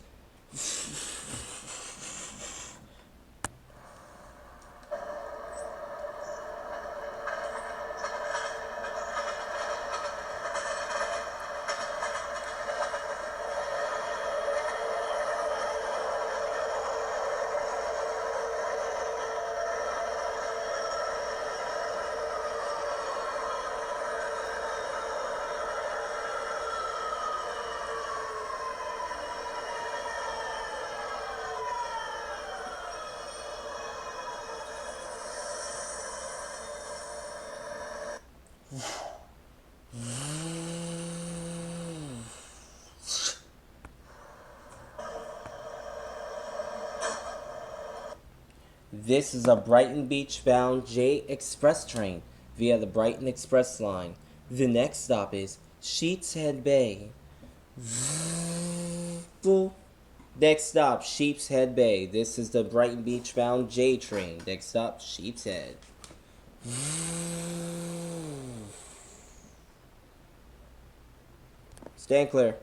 This is a Brighton Beach bound J Express train via the Brighton Express line. The next stop is Sheepshead Bay. Next stop, Sheepshead Bay. This is the Brighton Beach bound J train. Next stop, Sheepshead. Stand clear.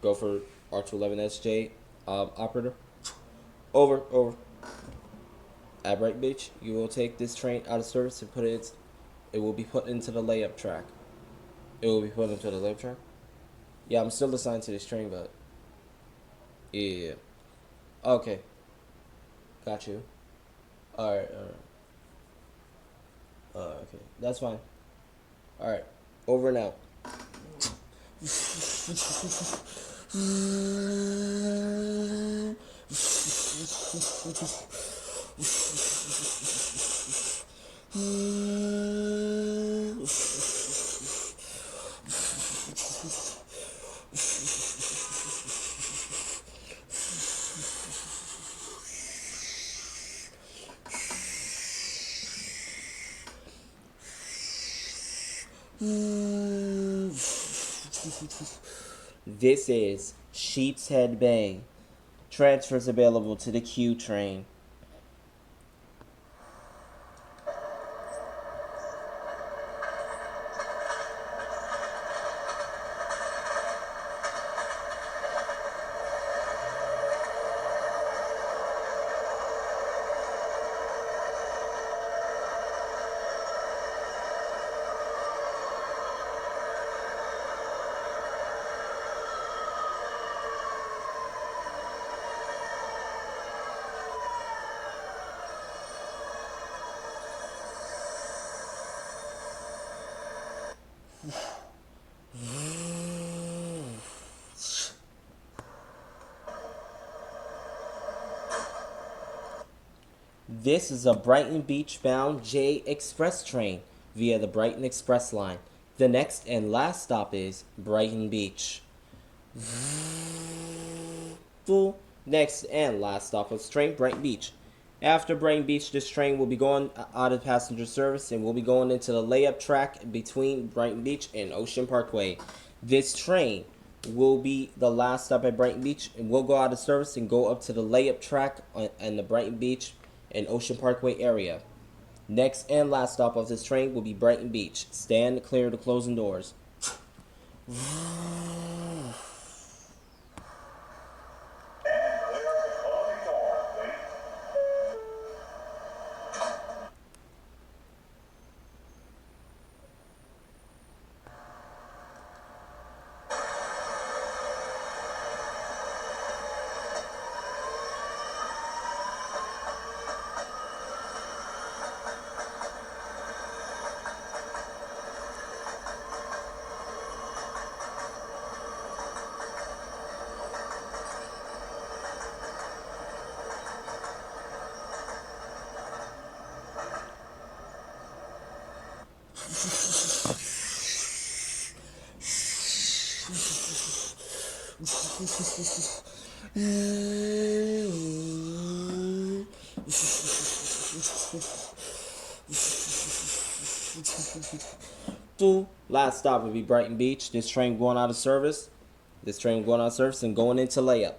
Go for R211S operator. Over. At Brighton Beach, you will take this train out of service and it will be put into the layup track. It will be put into the layup track? Yeah, I'm still assigned to this train, but yeah. Okay. Got you. Alright. Okay. That's fine. Alright. Over and out. This is Sheepshead Bay. Transfers available to the Q train. This is a Brighton Beach bound J Express train via the Brighton Express line. The next and last stop is Brighton Beach. Next and last stop of this train, Brighton Beach. After Brighton Beach, this train will be going out of passenger service and will be going into the layup track between Brighton Beach and Ocean Parkway. This train will be the last stop at Brighton Beach and will go out of service and go up to the layup track in the Brighton Beach and Ocean Parkway area. Next and last stop of this train will be Brighton Beach. Stand clear of the closing doors. Last stop will be Brighton Beach. This train going out of service. This train going out of service and going into layup.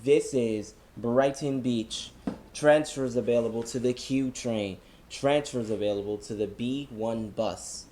This is Brighton Beach. Transfers available to the Q train. Transfers available to the B1 bus.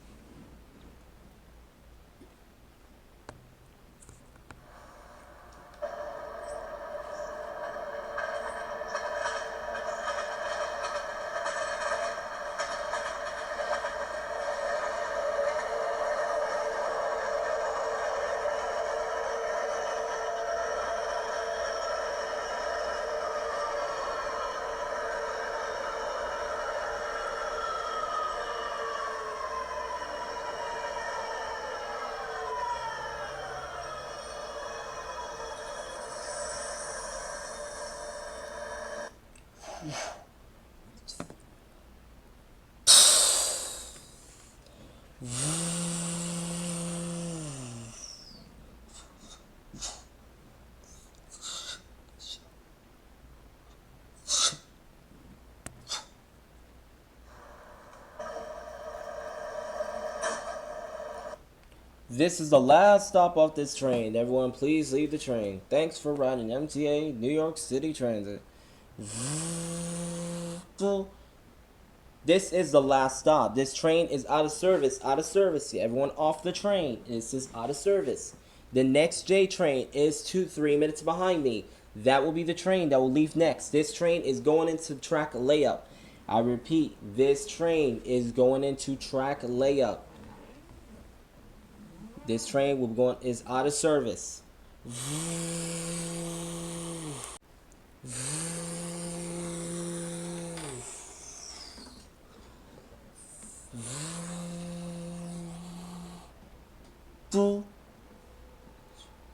This is the last stop off this train. Everyone, please leave the train. Thanks for riding MTA New York City Transit. This is the last stop. This train is out of service. Out of service. Everyone off the train. This is out of service. The next J train is 3 minutes behind me. That will be the train that will leave next. This train is going into track layup. I repeat, this train is going into track layup. This train is out of service.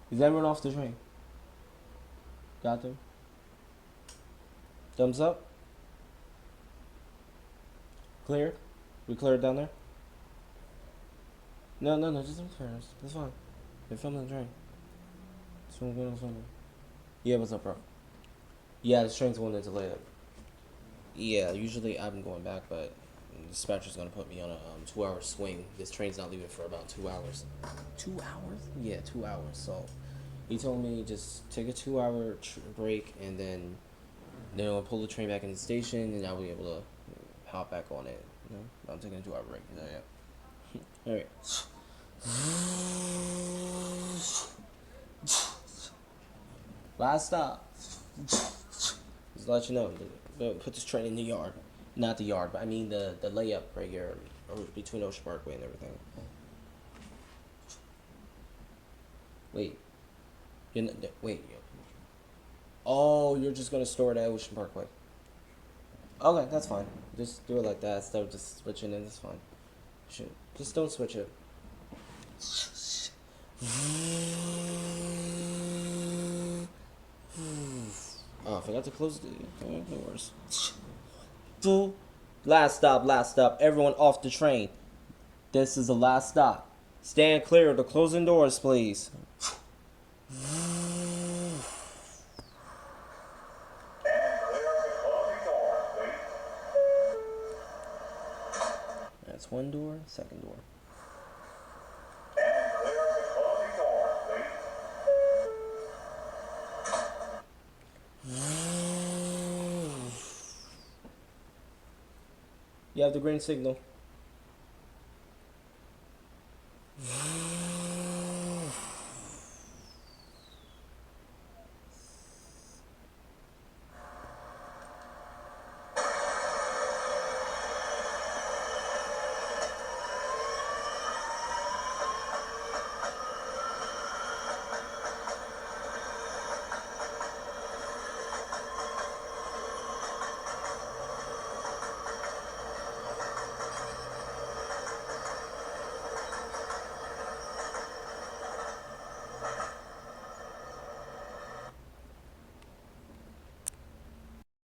Is everyone off the train? Got them? Thumbs up? Clear? We cleared down there? No, just clear. That's fine. They're filming the train. That's what I'm going to film. Yeah, what's up, bro? Yeah, this train's going into layup. Yeah, usually I'm going back, but the dispatcher's going to put me on a 2-hour swing. This train's not leaving for about 2 hours. 2 hours? Yeah, 2 hours. So he told me just take a 2-hour break, and then I'll pull the train back in the station, and I'll be able to hop back on it. You know? I'm taking a 2-hour break. Yeah. Alright. Last stop. Just to let you know, put this train in the yard. Not the yard, but I mean the layup right here, between Ocean Parkway and everything. Wait. Wait. Oh, you're just gonna store it at Ocean Parkway. Okay, that's fine. Just do it like that instead of just switching it. That's fine. Shoot. Just don't switch it. Oh, I forgot to close the doors. Last stop. Everyone off the train. This is the last stop. Stand clear of the closing doors, please. That's one door, second door. You have the green signal.